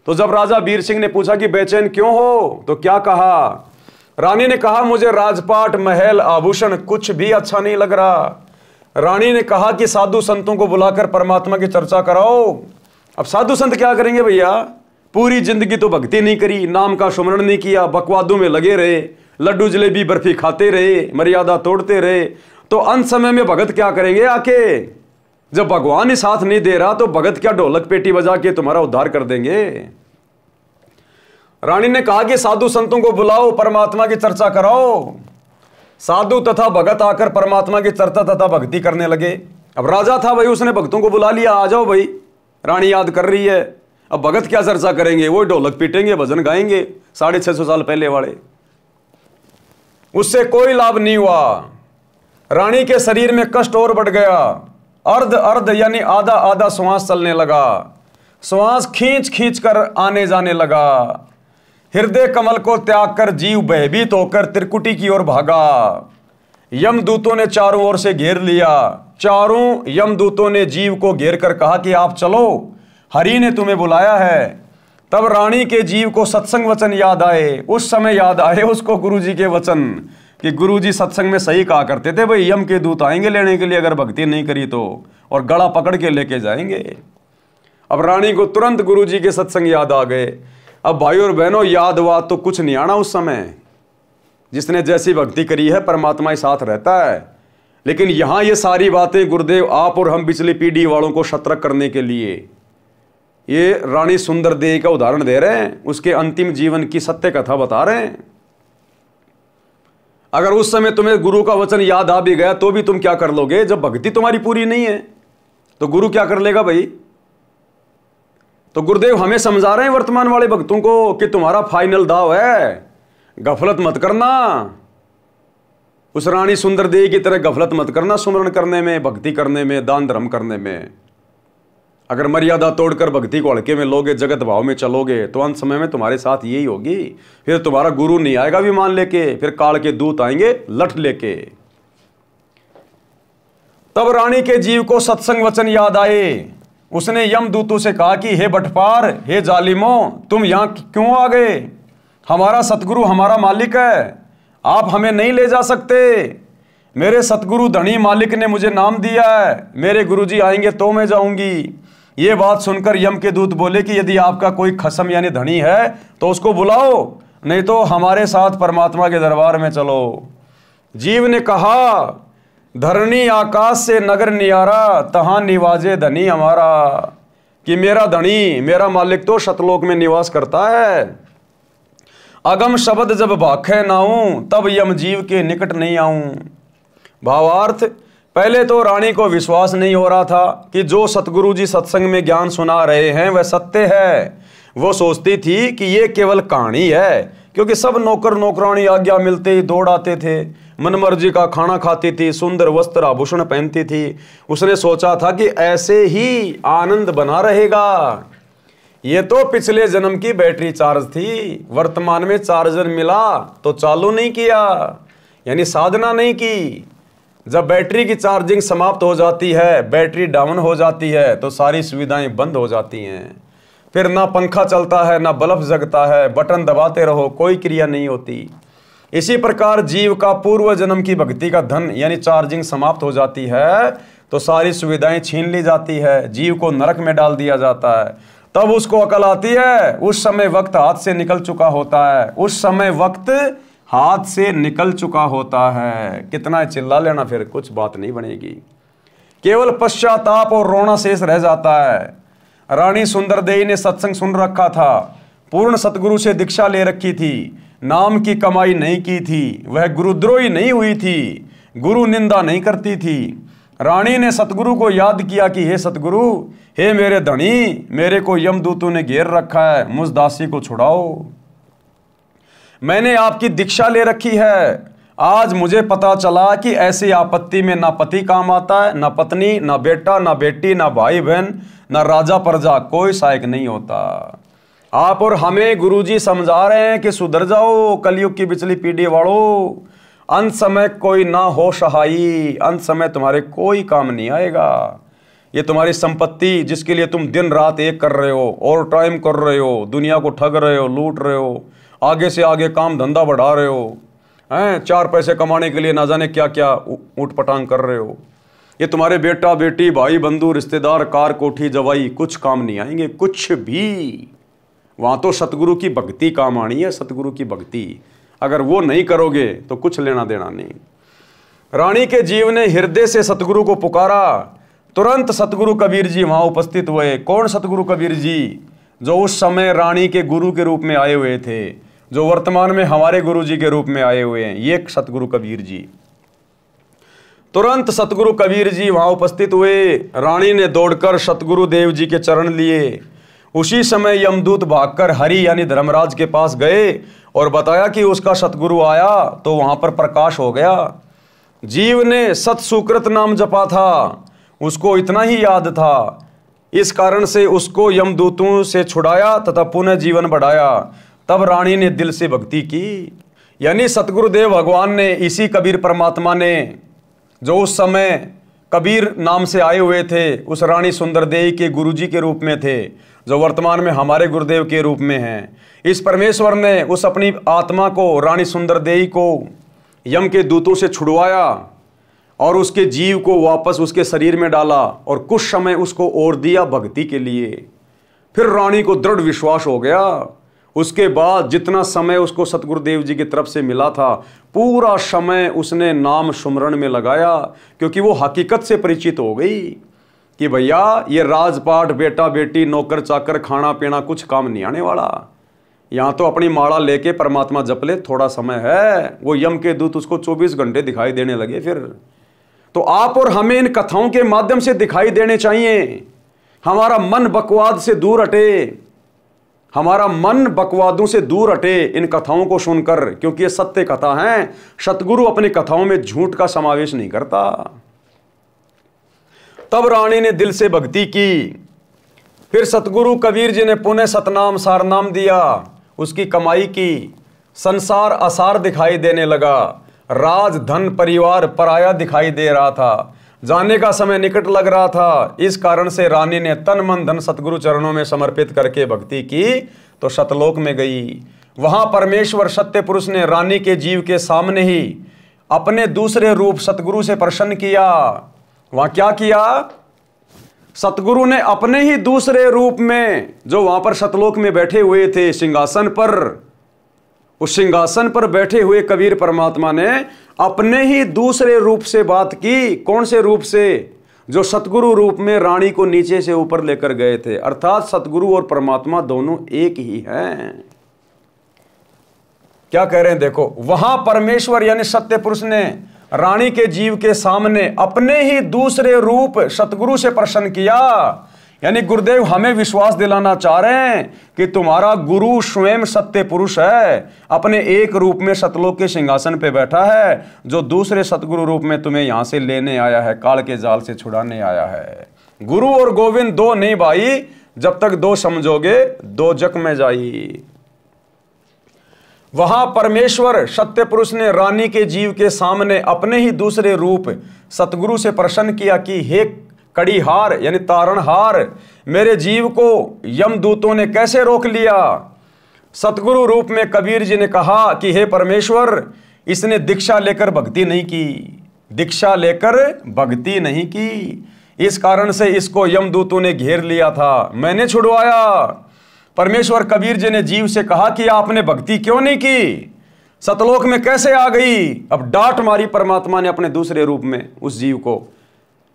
तो जब राजा वीर सिंह ने पूछा कि बेचैन क्यों हो, तो क्या कहा? रानी ने कहा मुझे राजपाट, महल, आभूषण कुछ भी अच्छा नहीं लग रहा। रानी ने कहा कि साधु संतों को बुलाकर परमात्मा की चर्चा कराओ। अब साधु संत क्या करेंगे भैया? पूरी जिंदगी तो भक्ति नहीं करी, नाम का सुमरण नहीं किया, बकवादों में लगे रहे, लड्डू जलेबी बर्फी खाते रहे, मर्यादा तोड़ते रहे, तो अंत समय में भगत क्या करेंगे आके? जब भगवान ही साथ नहीं दे रहा तो भगत क्या ढोलक पेटी बजा के तुम्हारा उद्धार कर देंगे। रानी ने कहा कि साधु संतों को बुलाओ, परमात्मा की चर्चा कराओ। साधु तथा भगत आकर परमात्मा की चर्चा तथा भक्ति करने लगे। अब राजा था भाई, उसने भक्तों को बुला लिया, आ जाओ भाई, रानी याद कर रही है। अब भगत क्या चर्चा करेंगे, वो ढोलक पीटेंगे, भजन गाएंगे 650 साल पहले वाले। उससे कोई लाभ नहीं हुआ। रानी के शरीर में कष्ट और बढ़ गया। अर्ध अर्ध यानी आधा आधा श्वास चलने लगा। श्वास खींच खींच कर आने जाने लगा। हृदय कमल को त्याग कर जीव भयभीत होकर त्रिकुटी की ओर भागा। यमदूतों ने चारों ओर से घेर लिया। चारों यमदूतों ने जीव को घेर कर कहा कि आप चलो, हरि ने तुम्हें बुलाया है। तब रानी के जीव को सत्संग वचन याद आए। उस समय याद आए उसको गुरुजी के वचन कि गुरुजी सत्संग में सही कहा करते थे, भाई यम के दूत आएंगे लेने के लिए अगर भक्ति नहीं करी तो, और गला पकड़ के लेके जाएंगे। अब रानी को तुरंत गुरुजी के सत्संग याद आ गए। अब भाई और बहनों, याद हुआ तो कुछ नहीं आना उस समय। जिसने जैसी भक्ति करी है परमात्मा ही साथ रहता है। लेकिन यहां ये सारी बातें गुरुदेव आप और हम पिछली पीढ़ी वालों को सतर्क करने के लिए ये रानी सुंदर देवी का उदाहरण दे रहे हैं, उसके अंतिम जीवन की सत्य कथा बता रहे हैं। अगर उस समय तुम्हें गुरु का वचन याद आ भी गया तो भी तुम क्या कर लोगे? जब भक्ति तुम्हारी पूरी नहीं है तो गुरु क्या कर लेगा भाई? तो गुरुदेव हमें समझा रहे हैं वर्तमान वाले भक्तों को कि तुम्हारा फाइनल दाव है, गफलत मत करना। उस रानी सुंदर देवी की तरह गफलत मत करना सुमरण करने में, भक्ति करने में, दान धर्म करने में। अगर मर्यादा तोड़कर भक्ति को हल्के में लोगे, जगत भाव में चलोगे तो अंत समय में तुम्हारे साथ यही होगी। फिर तुम्हारा गुरु नहीं आएगा विमान लेके, फिर काल के दूत आएंगे लठ लेके। तब रानी के जीव को सत्संग वचन याद आए। उसने यमदूतों से कहा कि हे बटपार, हे जालिमों, तुम यहां क्यों आ गए? हमारा सतगुरु हमारा मालिक है, आप हमें नहीं ले जा सकते। मेरे सतगुरु धनी मालिक ने मुझे नाम दिया है, मेरे गुरुजी आएंगे तो मैं जाऊंगी। ये बात सुनकर यम के दूत बोले कि यदि आपका कोई खसम यानी धनी है तो उसको बुलाओ, नहीं तो हमारे साथ परमात्मा के दरबार में चलो। जीव ने कहा, धरणी आकाश से नगर नियारा, तहां निवाजे धनी हमारा। कि मेरा धनी, मेरा मालिक तो शतलोक में निवास करता है। अगम शब्द जब भाखे नाऊं, तब यम जीव के निकट नहीं आऊं। भावार्थ, पहले तो रानी को विश्वास नहीं हो रहा था कि जो सतगुरु जी सत्संग में ज्ञान सुना रहे हैं वह सत्य है। वो सोचती थी कि ये केवल कहानी है, क्योंकि सब नौकर नौकरानी आज्ञा मिलते ही दौड़ आते थे, मनमर्जी का खाना खाती थी, सुंदर वस्त्र आभूषण पहनती थी। उसने सोचा था कि ऐसे ही आनंद बना रहेगा। ये तो पिछले जन्म की बैटरी चार्ज थी, वर्तमान में चार्जर मिला तो चालू नहीं किया, यानी साधना नहीं की। जब बैटरी की चार्जिंग समाप्त हो जाती है, बैटरी डाउन हो जाती है, तो सारी सुविधाएं बंद हो जाती हैं। फिर ना पंखा चलता है, ना बल्ब जगता है, बटन दबाते रहो, कोई क्रिया नहीं होती। इसी प्रकार जीव का पूर्व जन्म की भक्ति का धन यानी चार्जिंग समाप्त हो जाती है तो सारी सुविधाएं छीन ली जाती है, जीव को नरक में डाल दिया जाता है। तब उसको अकल आती है, उस समय वक्त हाथ से निकल चुका होता है, उस समय वक्त हाथ से निकल चुका होता है। कितना चिल्ला लेना, फिर कुछ बात नहीं बनेगी, केवल पश्चाताप और रोना शेष रह जाता है। रानी सुंदर देवी ने सत्संग सुन रखा था, पूर्ण सतगुरु से दीक्षा ले रखी थी, नाम की कमाई नहीं की थी, वह गुरुद्रोही नहीं हुई थी, गुरु निंदा नहीं करती थी। रानी ने सतगुरु को याद किया कि हे सतगुरु, हे मेरे धनी, मेरे को यमदूतों ने घेर रखा है, मुझ दासी को छुड़ाओ। मैंने आपकी दीक्षा ले रखी है। आज मुझे पता चला कि ऐसी आपत्ति में ना पति काम आता है, ना पत्नी, ना बेटा, ना बेटी, ना भाई बहन, ना राजा प्रजा, कोई सहायक नहीं होता। आप और हमें गुरुजी समझा रहे हैं कि सुधर जाओ कलयुग की पिछली पीढ़ी वालों, अंत समय कोई ना हो सहाई, अंत समय तुम्हारे कोई काम नहीं आएगा। ये तुम्हारी संपत्ति जिसके लिए तुम दिन रात एक कर रहे हो, और टाइम कर रहे हो, दुनिया को ठग रहे हो, लूट रहे हो, आगे से आगे काम धंधा बढ़ा रहे हो, हैं, 4 पैसे कमाने के लिए ना जाने क्या क्या ऊट पटांग कर रहे हो। ये तुम्हारे बेटा बेटी, भाई बंधु, रिश्तेदार, कार कोठी जवाई कुछ काम नहीं आएंगे, कुछ भी। वहां तो सतगुरु की भक्ति काम आनी है, सतगुरु की भक्ति। अगर वो नहीं करोगे तो कुछ लेना देना नहीं। रानी के जीव ने हृदय से सतगुरु को पुकारा, तुरंत सतगुरु कबीर जी वहां उपस्थित हुए। कौन सतगुरु कबीर जी? जो उस समय रानी के गुरु के रूप में आए हुए थे, जो वर्तमान में हमारे गुरु जी के रूप में आए हुए हैं, ये सतगुरु कबीर जी। तुरंत सतगुरु कबीर जी वहां उपस्थित हुए। रानी ने दौड़कर सतगुरु देव जी के चरण लिए। उसी समय यमदूत भागकर हरि यानी धर्मराज के पास गए और बताया कि उसका सतगुरु आया। तो वहां पर प्रकाश हो गया। जीव ने सत सुकृत नाम जपा था, उसको इतना ही याद था, इस कारण से उसको यमदूतों से छुड़ाया तथा पुनः जीवन बढ़ाया। तब रानी ने दिल से भक्ति की। यानी सतगुरुदेव भगवान ने, इसी कबीर परमात्मा ने, जो उस समय कबीर नाम से आए हुए थे, उस रानी सुंदरदेई के गुरुजी के रूप में थे, जो वर्तमान में हमारे गुरुदेव के रूप में हैं। इस परमेश्वर ने उस अपनी आत्मा को, रानी सुंदरदेई को यम के दूतों से छुड़वाया और उसके जीव को वापस उसके शरीर में डाला और कुछ समय उसको और दिया भक्ति के लिए। फिर रानी को दृढ़ विश्वास हो गया। उसके बाद जितना समय उसको सतगुरुदेव जी की तरफ से मिला था, पूरा समय उसने नाम सुमरण में लगाया, क्योंकि वो हकीकत से परिचित हो गई कि भैया ये राजपाट, बेटा बेटी, नौकर चाकर, खाना पीना कुछ काम नहीं आने वाला। यहाँ तो अपनी माला लेके परमात्मा जप ले, थोड़ा समय है। वो यम के दूत उसको 24 घंटे दिखाई देने लगे। फिर तो आप और हमें इन कथाओं के माध्यम से दिखाई देने चाहिए। हमारा मन बकवाद से दूर हटे, हमारा मन बकवादों से दूर हटे इन कथाओं को सुनकर, क्योंकि ये सत्य कथा हैं। सतगुरु अपनी कथाओं में झूठ का समावेश नहीं करता। तब रानी ने दिल से भक्ति की। फिर सतगुरु कबीर जी ने पुनः सतनाम सारनाम दिया, उसकी कमाई की। संसार असार दिखाई देने लगा, राज धन परिवार पराया दिखाई दे रहा था। जाने का समय निकट लग रहा था। इस कारण से रानी ने तन मन धन सतगुरु चरणों में समर्पित करके भक्ति की तो सतलोक में गई। वहां परमेश्वर सत्य पुरुष ने रानी के जीव के सामने ही अपने दूसरे रूप सतगुरु से प्रसन्न किया। वहां क्या किया? सतगुरु ने अपने ही दूसरे रूप में, जो वहां पर सतलोक में बैठे हुए थे सिंहासन पर, उस सिंहासन पर बैठे हुए कबीर परमात्मा ने अपने ही दूसरे रूप से बात की। कौन से रूप से? जो सतगुरु रूप में रानी को नीचे से ऊपर लेकर गए थे। अर्थात सतगुरु और परमात्मा दोनों एक ही हैं। क्या कह रहे हैं? देखो, वहां परमेश्वर यानी सत्य पुरुष ने रानी के जीव के सामने अपने ही दूसरे रूप सतगुरु से प्रसन्न किया। यानी गुरुदेव हमें विश्वास दिलाना चाह रहे हैं कि तुम्हारा गुरु स्वयं सत्य पुरुष है, अपने एक रूप में सतलोक के सिंहासन पे बैठा है, जो दूसरे सतगुरु रूप में तुम्हें यहां से लेने आया है, काल के जाल से छुड़ाने आया है। गुरु और गोविंद दो नहीं भाई, जब तक दो समझोगे दो जग में जाई। वहां परमेश्वर सत्य पुरुष ने रानी के जीव के सामने अपने ही दूसरे रूप सतगुरु से प्रसन्न किया कि हे कड़ीहार यानी तारणहार, मेरे जीव को यमदूतों ने कैसे रोक लिया। सतगुरु रूप में कबीर जी ने कहा कि हे परमेश्वर, इसने दीक्षा लेकर भक्ति नहीं की, दीक्षा लेकर भक्ति नहीं की, इस कारण से इसको यमदूतों ने घेर लिया था, मैंने छुड़वाया। परमेश्वर कबीर जी ने जीव से कहा कि आपने भक्ति क्यों नहीं की, सतलोक में कैसे आ गई। अब डांट मारी परमात्मा ने अपने दूसरे रूप में उस जीव को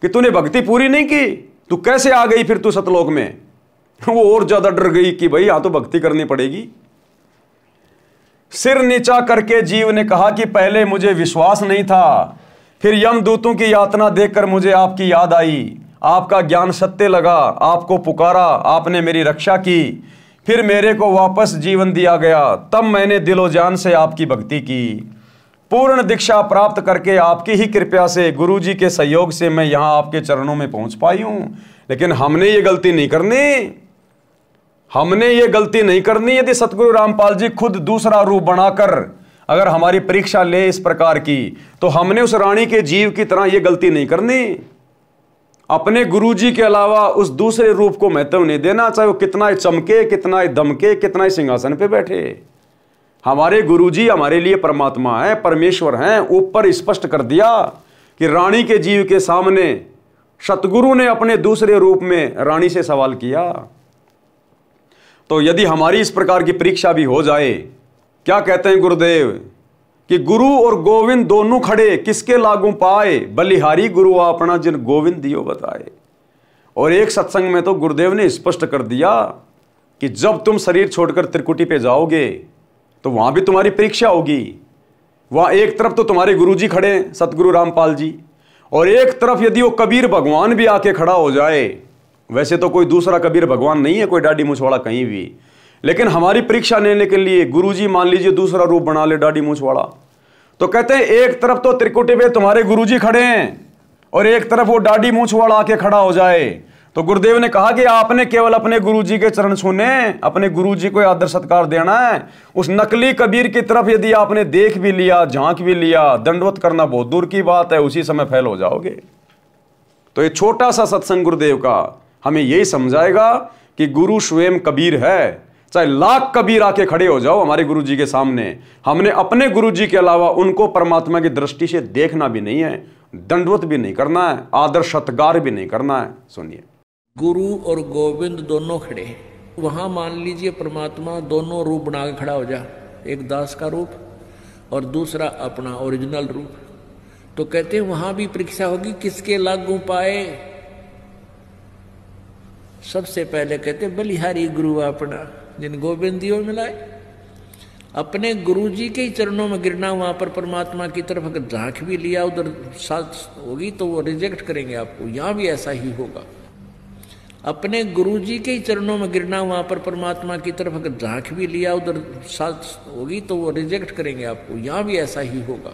कि तूने भक्ति पूरी नहीं की, तू कैसे आ गई फिर तू सतलोक में। वो और ज्यादा डर गई कि भाई यहां तो भक्ति करनी पड़ेगी। सिर नीचा करके जीव ने कहा कि पहले मुझे विश्वास नहीं था, फिर यमदूतों की यातना देखकर मुझे आपकी याद आई, आपका ज्ञान सत्य लगा, आपको पुकारा, आपने मेरी रक्षा की, फिर मेरे को वापस जीवन दिया गया, तब मैंने दिलो जान से आपकी भक्ति की। पूर्ण दीक्षा प्राप्त करके आपकी ही कृपा से, गुरु जी के सहयोग से मैं यहाँ आपके चरणों में पहुँच पाई हूँ। लेकिन हमने ये गलती नहीं करनी, हमने ये गलती नहीं करनी। यदि सतगुरु रामपाल जी खुद दूसरा रूप बनाकर अगर हमारी परीक्षा ले इस प्रकार की, तो हमने उस रानी के जीव की तरह ये गलती नहीं करनी। अपने गुरुजी के अलावा उस दूसरे रूप को महत्व नहीं देना, चाहे वो कितना ही चमके, कितना ही दमके, कितना ही सिंहासन पे बैठे। हमारे गुरुजी हमारे लिए परमात्मा है, परमेश्वर हैं। ऊपर स्पष्ट कर दिया कि रानी के जीव के सामने सतगुरु ने अपने दूसरे रूप में रानी से सवाल किया। तो यदि हमारी इस प्रकार की परीक्षा भी हो जाए, क्या कहते हैं गुरुदेव कि गुरु और गोविंद दोनों खड़े, किसके लागू पाए, बलिहारी गुरु अपना जिन गोविंद दियो बताए। और एक सत्संग में तो गुरुदेव ने स्पष्ट कर दिया कि जब तुम शरीर छोड़कर त्रिकुटी पे जाओगे तो वहां भी तुम्हारी परीक्षा होगी। वहां एक तरफ तो तुम्हारे गुरुजी खड़े हैं, सतगुरु रामपाल जी, और एक तरफ यदि वो कबीर भगवान भी आके खड़ा हो जाए, वैसे तो कोई दूसरा कबीर भगवान नहीं है कोई डाडी मूंछवाड़ा कहीं भी, लेकिन हमारी परीक्षा लेने के लिए गुरुजी मान लीजिए दूसरा रूप बना ले डाडी मूंछवाड़ा, तो कहते हैं एक तरफ तो त्रिकुटी पे तुम्हारे गुरुजी खड़े हैं और एक तरफ वो डाडी मूंछवाड़ा आके खड़ा हो जाए, तो गुरुदेव ने कहा कि आपने केवल अपने गुरुजी के चरण छूने, अपने गुरुजी को आदर सत्कार देना है। उस नकली कबीर की तरफ यदि आपने देख भी लिया, झांक भी लिया, दंडवत करना बहुत दूर की बात है, उसी समय फेल हो जाओगे। तो ये छोटा सा सत्संग गुरुदेव का हमें यही समझाएगा कि गुरु स्वयं कबीर है। चाहे लाख कबीर आके खड़े हो जाओ हमारे गुरुजी के सामने, हमने अपने गुरुजी के अलावा उनको परमात्मा की दृष्टि से देखना भी नहीं है, दंडवत भी नहीं करना है, आदर सत्कार भी नहीं करना है। सुनिए, गुरु और गोविंद दोनों खड़े हैं, वहां मान लीजिए परमात्मा दोनों रूप बना के खड़ा हो जा, एक दास का रूप और दूसरा अपना ओरिजिनल रूप। तो कहते हैं वहां भी परीक्षा होगी, किसके लागू पाए। सबसे पहले कहते बलिहारी गुरु अपना, जिन गोविंदियों मिलाए। अपने गुरुजी के ही चरणों में गिरना, वहां पर परमात्मा की तरफ अगर झांक भी लिया उधर साथ होगी तो वो रिजेक्ट करेंगे आपको, यहां भी ऐसा ही होगा। अपने गुरुजी के ही चरणों में गिरना, वहां पर परमात्मा की तरफ अगर झांक भी लिया उधर साथ होगी तो वो रिजेक्ट करेंगे आपको, यहां भी ऐसा ही होगा।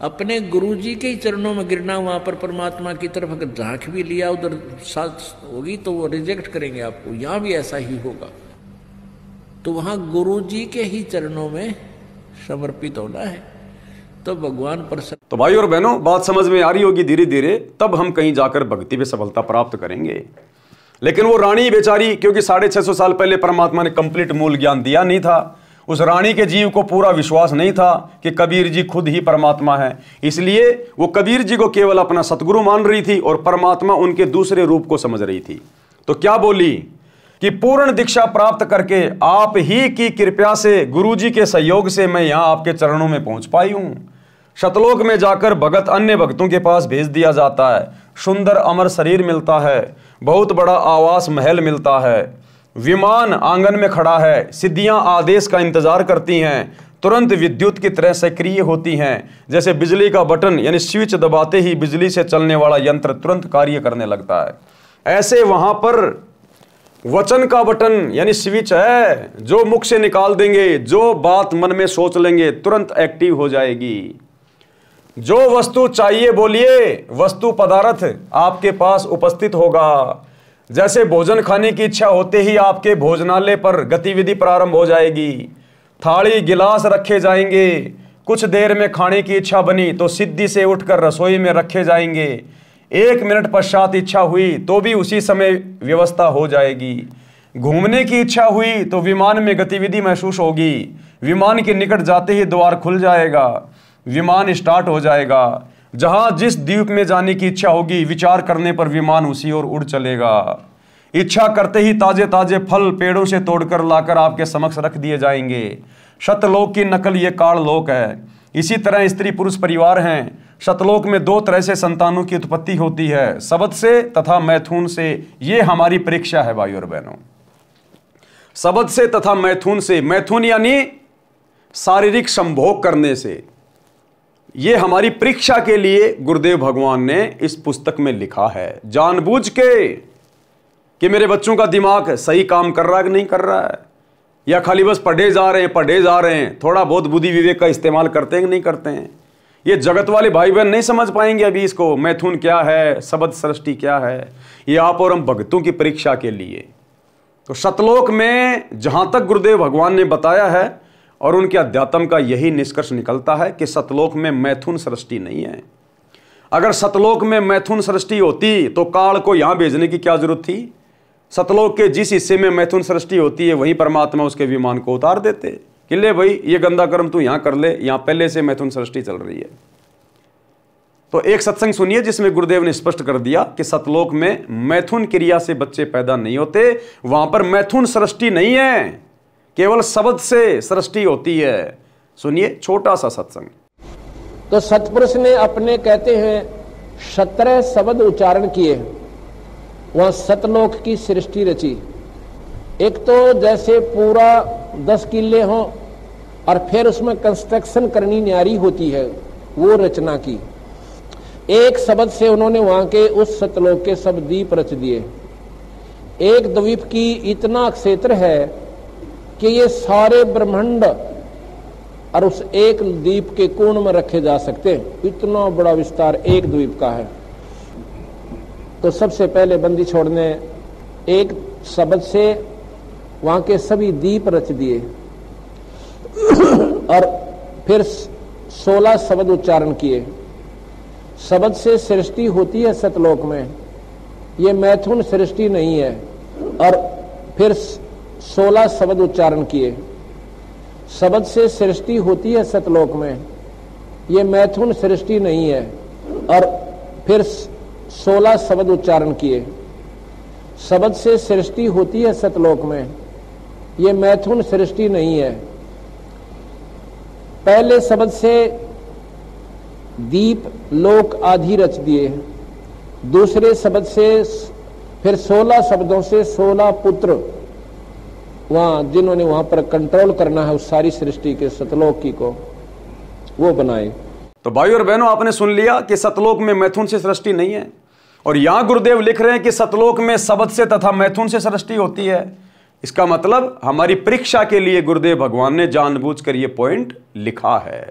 अपने गुरुजी के ही चरणों में गिरना, वहां पर परमात्मा की तरफ अगर झांक भी लिया उधर साथ होगी तो वो रिजेक्ट करेंगे आपको, यहां भी ऐसा ही होगा। तो वहां गुरुजी के ही चरणों में समर्पित होना है, तो भगवान प्रसन्न। तो भाई और बहनों, बात समझ में आ रही होगी धीरे धीरे, तब हम कहीं जाकर भक्ति में सफलता प्राप्त करेंगे। लेकिन वो रानी बेचारी, क्योंकि 650 साल पहले परमात्मा ने कंप्लीट मूल ज्ञान दिया नहीं था, उस रानी के जीव को पूरा विश्वास नहीं था कि कबीर जी खुद ही परमात्मा है, इसलिए वो कबीर जी को केवल अपना सतगुरु मान रही थी और परमात्मा उनके दूसरे रूप को समझ रही थी। तो क्या बोली कि पूर्ण दीक्षा प्राप्त करके आप ही की कृपा से, गुरुजी के सहयोग से मैं यहां आपके चरणों में पहुंच पाई हूं। शतलोक में जाकर भगत अन्य भक्तों के पास भेज दिया जाता है, सुंदर अमर शरीर मिलता है, बहुत बड़ा आवास महल मिलता है, विमान आंगन में खड़ा है, सिद्धियां आदेश का इंतजार करती हैं, तुरंत विद्युत की तरह सक्रिय होती हैं, जैसे बिजली का बटन यानी स्विच दबाते ही बिजली से चलने वाला यंत्र तुरंत कार्य करने लगता है। ऐसे वहां पर वचन का बटन यानी स्विच है, जो मुख से निकाल देंगे, जो बात मन में सोच लेंगे तुरंत एक्टिव हो जाएगी। जो वस्तु चाहिए बोलिए, वस्तु पदार्थ आपके पास उपस्थित होगा। जैसे भोजन खाने की इच्छा होते ही आपके भोजनालय पर गतिविधि प्रारंभ हो जाएगी, थाली गिलास रखे जाएंगे, कुछ देर में खाने की इच्छा बनी तो सिद्धि से उठकर रसोई में रखे जाएंगे, 1 मिनट पश्चात इच्छा हुई तो भी उसी समय व्यवस्था हो जाएगी। घूमने की इच्छा हुई तो विमान में गतिविधि महसूस होगी, विमान के निकट जाते ही द्वार खुल जाएगा, विमान स्टार्ट हो जाएगा। जहां जिस द्वीप में जाने की इच्छा होगी, विचार करने पर विमान उसी ओर उड़ चलेगा। इच्छा करते ही ताजे ताजे फल पेड़ों से तोड़कर लाकर आपके समक्ष रख दिए जाएंगे। शतलोक की नकल ये काललोक है। इसी तरह स्त्री पुरुष परिवार हैं। शतलोक में 2 तरह से संतानों की उत्पत्ति होती है, शबद से तथा मैथुन से। ये हमारी परीक्षा है भाई और बहनों, शबद से तथा मैथुन से। मैथुन यानी शारीरिक संभोग करने से। ये हमारी परीक्षा के लिए गुरुदेव भगवान ने इस पुस्तक में लिखा है, जानबूझ के, कि मेरे बच्चों का दिमाग सही काम कर रहा है कि नहीं कर रहा है, या खाली बस पढ़े जा रहे हैं, थोड़ा बहुत बुद्धि विवेक का इस्तेमाल करते हैं कि नहीं करते हैं। ये जगत वाले भाई बहन नहीं समझ पाएंगे अभी इसको, मैथुन क्या है, शबद सृष्टि क्या है। ये आप और हम भक्तों की परीक्षा के लिए। तो शतलोक में जहां तक गुरुदेव भगवान ने बताया है और उनके अध्यात्म का यही निष्कर्ष निकलता है कि सतलोक में मैथुन सृष्टि नहीं है। अगर सतलोक में मैथुन सृष्टि होती तो काल को यहां भेजने की क्या जरूरत थी। सतलोक के जिस हिस्से में मैथुन सृष्टि होती है वहीं परमात्मा उसके विमान को उतार देते कि ले भाई ये गंदा कर्म तू यहां कर ले, यहां पहले से मैथुन सृष्टि चल रही है। तो एक सत्संग सुनिए जिसमें गुरुदेव ने स्पष्ट कर दिया कि सतलोक में मैथुन क्रिया से बच्चे पैदा नहीं होते, वहां पर मैथुन सृष्टि नहीं है, केवल शब्द से सृष्टि होती है। सुनिए छोटा सा सत्संग। तो सतपुरुष ने अपने कहते हैं 17 शब्द उच्चारण किए वहां सतलोक की सृष्टि रची। एक तो जैसे पूरा 10 किले हों और फिर उसमें कंस्ट्रक्शन करनी न्यारी होती है, वो रचना की। एक शब्द से उन्होंने वहां के उस सतलोक के सब द्वीप रच दिए। एक द्वीप की इतना क्षेत्र है कि ये सारे ब्रह्मांड और उस एक द्वीप के कोण में रखे जा सकते हैं। इतना बड़ा विस्तार एक द्वीप का है। तो सबसे पहले बंदी छोड़ ने एक शब्द से वहां के सभी द्वीप रच दिए और फिर 16 शब्द उच्चारण किए। शब्द से सृष्टि होती है सतलोक में, ये मैथुन सृष्टि नहीं है। और फिर 16 शब्द उच्चारण किए। शब्द से सृष्टि होती है सतलोक में, ये मैथुन सृष्टि नहीं है। और फिर 16 शब्द उच्चारण किए। शब्द से सृष्टि होती है सतलोक में, ये मैथुन सृष्टि नहीं है। पहले शब्द से दीप लोक आदि रच दिए। दूसरे शब्द से फिर 16 शब्दों से 16 पुत्र वहां जिन्होंने वहां पर कंट्रोल करना है उस सारी सृष्टि के सतलोक की को, वो बनाए। तो भाई और बहनों, आपने सुन लिया कि सतलोक में मैथुन से सृष्टि नहीं है। और यहां गुरुदेव लिख रहे हैं कि सतलोक में शब्द से तथा मैथुन से सृष्टि होती है। इसका मतलब हमारी परीक्षा के लिए गुरुदेव भगवान ने जानबूझकर यह पॉइंट लिखा है।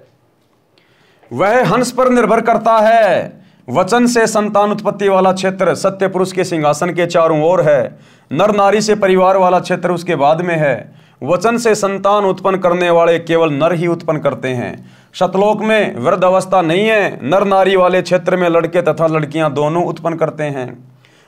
वह हंस पर निर्भर करता है। वचन से संतान उत्पत्ति वाला क्षेत्र सत्य पुरुष के सिंहासन के चारों ओर है। नर नारी से परिवार वाला क्षेत्र उसके बाद में है। वचन से संतान उत्पन्न करने वाले केवल नर ही उत्पन्न करते हैं। सतलोक में वृद्ध अवस्था नहीं है। नर नारी वाले क्षेत्र में लड़के तथा लड़कियां दोनों उत्पन्न करते हैं,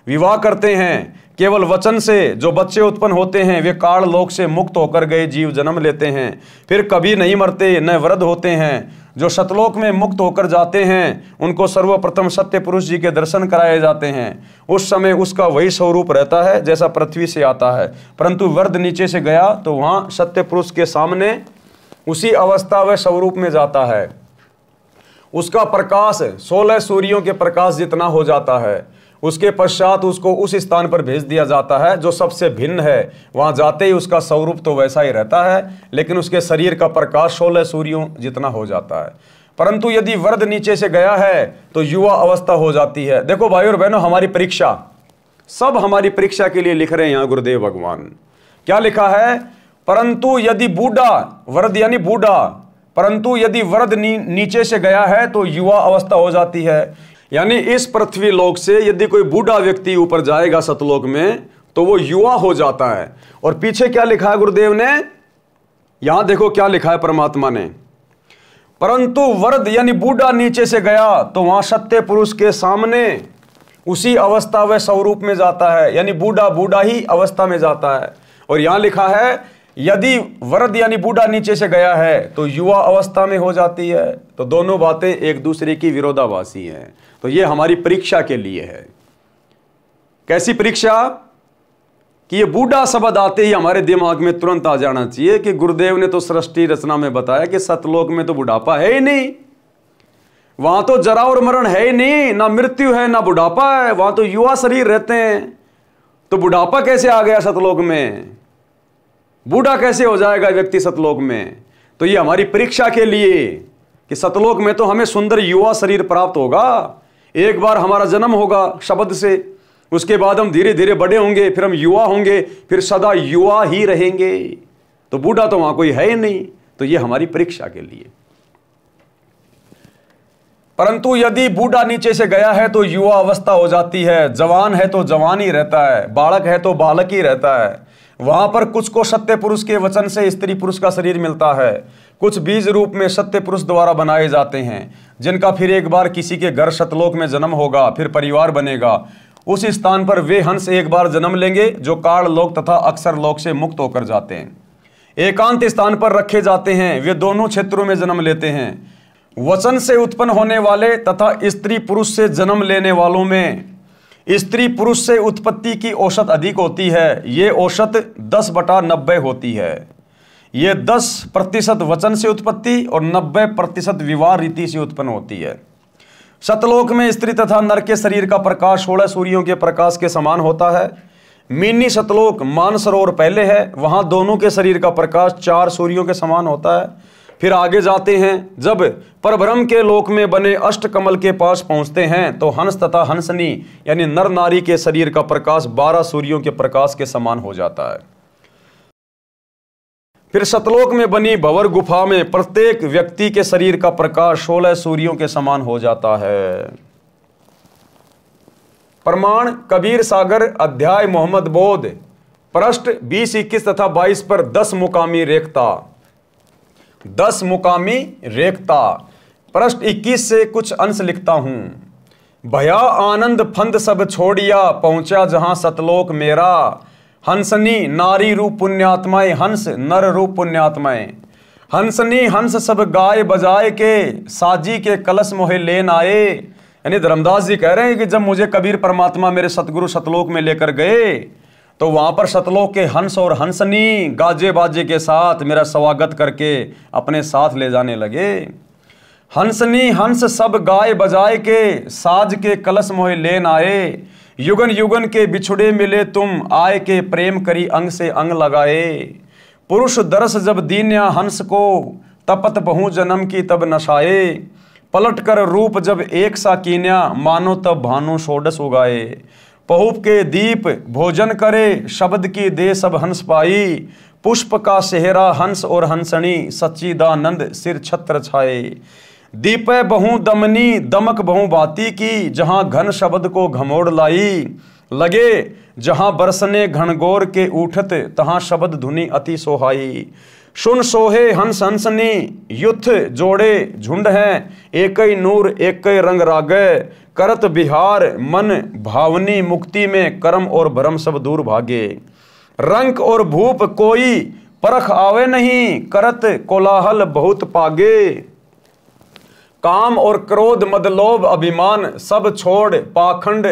विवाह करते हैं। केवल वचन से जो बच्चे उत्पन्न होते हैं वे काल लोक से मुक्त होकर गए जीव जन्म लेते हैं, फिर कभी नहीं मरते न वृद्ध होते हैं। जो सतलोक में मुक्त होकर जाते हैं उनको सर्वप्रथम सत्य पुरुष जी के दर्शन कराए जाते हैं। उस समय उसका वही स्वरूप रहता है जैसा पृथ्वी से आता है, परंतु वृद्ध नीचे से गया तो वहां सत्य पुरुष के सामने उसी अवस्था व स्वरूप में जाता है। उसका प्रकाश 16 सूर्यों के प्रकाश जितना हो जाता है। उसके पश्चात उसको उस स्थान पर भेज दिया जाता है जो सबसे भिन्न है। वहां जाते ही उसका स्वरूप तो वैसा ही रहता है, लेकिन उसके शरीर का प्रकाश 16 सूर्यों जितना हो जाता है। परंतु यदि वृद्ध नीचे से गया है तो युवा अवस्था हो जाती है। देखो भाई और बहनों, हमारी परीक्षा, सब हमारी परीक्षा के लिए लिख रहे हैं यहां गुरुदेव भगवान। क्या लिखा है? परंतु यदि बूढ़ा, वृद्ध यानी बूढ़ा, परंतु यदि वृद्ध नीचे से गया है तो युवा अवस्था हो जाती है। यानी इस पृथ्वी लोक से यदि कोई बूढ़ा व्यक्ति ऊपर जाएगा सतलोक में तो वो युवा हो जाता है। और पीछे क्या लिखा है गुरुदेव ने? यहां देखो क्या लिखा है परमात्मा ने। परंतु वृद्ध यानी बूढ़ा नीचे से गया तो वहां सत्य पुरुष के सामने उसी अवस्था व स्वरूप में जाता है। यानी बूढ़ा बूढ़ा ही अवस्था में जाता है। और यहां लिखा है यदि वृद्ध यानी बूढ़ा नीचे से गया है तो युवा अवस्था में हो जाती है। तो दोनों बातें एक दूसरे की विरोधाभासी हैं। तो ये हमारी परीक्षा के लिए है। कैसी परीक्षा? कि ये बूढ़ा शब्द आते ही हमारे दिमाग में तुरंत आ जाना चाहिए कि गुरुदेव ने तो सृष्टि रचना में बताया कि सतलोक में तो बुढ़ापा है ही नहीं, वहां तो जरा और मरण है ही नहीं, ना मृत्यु है ना बुढ़ापा है, वहां तो युवा शरीर रहते हैं। तो बुढ़ापा कैसे आ गया सतलोक में? बूढ़ा कैसे हो जाएगा व्यक्ति सतलोक में? तो ये हमारी परीक्षा के लिए कि सतलोक में तो हमें सुंदर युवा शरीर प्राप्त होगा। एक बार हमारा जन्म होगा शब्द से, उसके बाद हम धीरे धीरे बड़े होंगे, फिर हम युवा होंगे, फिर सदा युवा ही रहेंगे। तो बूढ़ा तो वहां कोई है ही नहीं। तो ये हमारी परीक्षा के लिए। परंतु यदि बूढ़ा नीचे से गया है तो युवा अवस्था हो जाती है। जवान है तो जवान ही रहता है, बालक है तो बालक ही रहता है। वहां पर कुछ को सत्य पुरुष के वचन से स्त्री पुरुष का शरीर मिलता है, कुछ बीज रूप में सत्य पुरुष द्वारा बनाए जाते हैं, जिनका फिर एक बार किसी के घर सतलोक में जन्म होगा, फिर परिवार बनेगा। उस स्थान पर वे हंस एक बार जन्म लेंगे जो काल लोक तथा अक्षर लोक से मुक्त होकर जाते हैं। एकांत स्थान पर रखे जाते हैं, वे दोनों क्षेत्रों में जन्म लेते हैं। वचन से उत्पन्न होने वाले तथा स्त्री पुरुष से जन्म लेने वालों में स्त्री पुरुष से उत्पत्ति की औसत अधिक होती है। ये औसत 10/90 होती है। ये 10% वचन से उत्पत्ति और 90% विवाह रीति से उत्पन्न होती है। सतलोक में स्त्री तथा नर के शरीर का प्रकाश 16 सूर्यों के प्रकाश के समान होता है। मिनी सतलोक मानसरोवर पहले है, वहां दोनों के शरीर का प्रकाश 4 सूर्यों के समान होता है। फिर आगे जाते हैं, जब परब्रह्म के लोक में बने अष्टकमल के पास पहुंचते हैं तो हंस तथा हंसनी यानी नर नारी के शरीर का प्रकाश 12 सूर्यों के प्रकाश के समान हो जाता है। फिर सतलोक में बनी भंवर गुफा में प्रत्येक व्यक्ति के शरीर का प्रकाश 16 सूर्यों के समान हो जाता है। प्रमाण कबीर सागर अध्याय मोहम्मद बोध पृष्ठ 20, 21 तथा 22 पर 10 मुकामी रेखता। 10 मुकामी रेखता। पृष्ठ 21 से कुछ अंश लिखता हूं। भया आनंद फंद सब छोड़िया पहुंचा जहां सतलोक मेरा। हंसनी नारी रूप पुण्यात्माएं हंस नर रूप पुण्यात्माएं। हंसनी हंस सब गाय बजाए के साजी के कलश मोहे लेन आए। यानी धर्मदास जी कह रहे हैं कि जब मुझे कबीर परमात्मा मेरे सतगुरु सतलोक में लेकर गए तो वहां पर सतलोक के हंस और हंसनी गाजे बाजे के साथ मेरा स्वागत करके अपने साथ ले जाने लगे। हंसनी हंस सब गाय बजाए के साज के कलश मोहे लेन आए। युगन युगन के बिछुड़े मिले तुम आए के प्रेम करी अंग से अंग लगाए। पुरुष दरस जब दीन्या हंस को तपत बहु जन्म की तब नशाए। पलट कर रूप जब एक सा कीन्या मानो तब भानु षोडश उगाए। पहुप के दीप भोजन करे शब्द की दे सब हंस पाई। पुष्प का सेहरा हंस और हंसनी सच्चिदानंद सिर छत्र छाए। दीपे बहु दमनी दमक बहु बाती की जहां घन शब्द को घमोड़ लाई। लगे जहां बरसने घनघोर के उठत तहां शब्द धुनी अति सोहाई। सुन सोहे हंस हंसनी युथ जोड़े झुंड हैं एक ही नूर एक ही रंग रागे। करत बिहार मन भावनी मुक्ति में कर्म और भरम सब दूर भागे। रंक और भूप कोई परख आवे नहीं करत कोलाहल बहुत पागे। काम और क्रोध मद लोभ अभिमान सब छोड़ पाखंड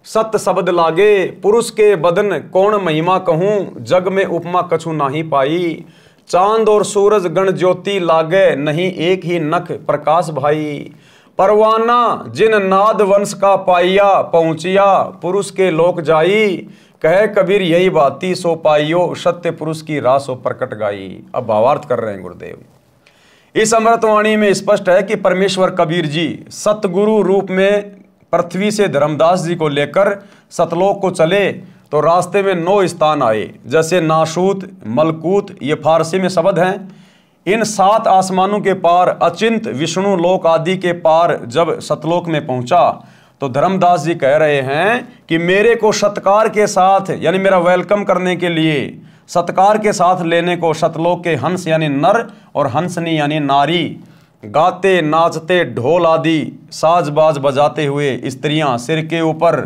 सत्य शब्द लागे। पुरुष के बदन कौन महिमा कहूं जग में उपमा कछु नाही पाई। चांद और सूरज गण ज्योति लागे नहीं एक ही नख प्रकाश भाई। परवाना जिन नाद वंश का पाइया पहुंचिया पुरुष के लोक जाई। कहे कबीर यही बाती सो पाइयो सत्य पुरुष की राह सो प्रकट गाई। अब भावार्थ कर रहे हैं गुरुदेव। इस अमृतवाणी में स्पष्ट है कि परमेश्वर कबीर जी सतगुरु रूप में पृथ्वी से धर्मदास जी को लेकर सतलोक को चले तो रास्ते में 9 स्थान आए, जैसे नाशूत मलकूत, ये फारसी में शब्द हैं। इन 7 आसमानों के पार अचिंत विष्णु लोक आदि के पार जब सतलोक में पहुंचा तो धर्मदास जी कह रहे हैं कि मेरे को सत्कार के साथ यानी मेरा वेलकम करने के लिए सत्कार के साथ लेने को सतलोक के हंस यानी नर और हंसनी यानी नारी गाते नाचते ढोल आदि साज बाज बजाते हुए स्त्रियां सिर के ऊपर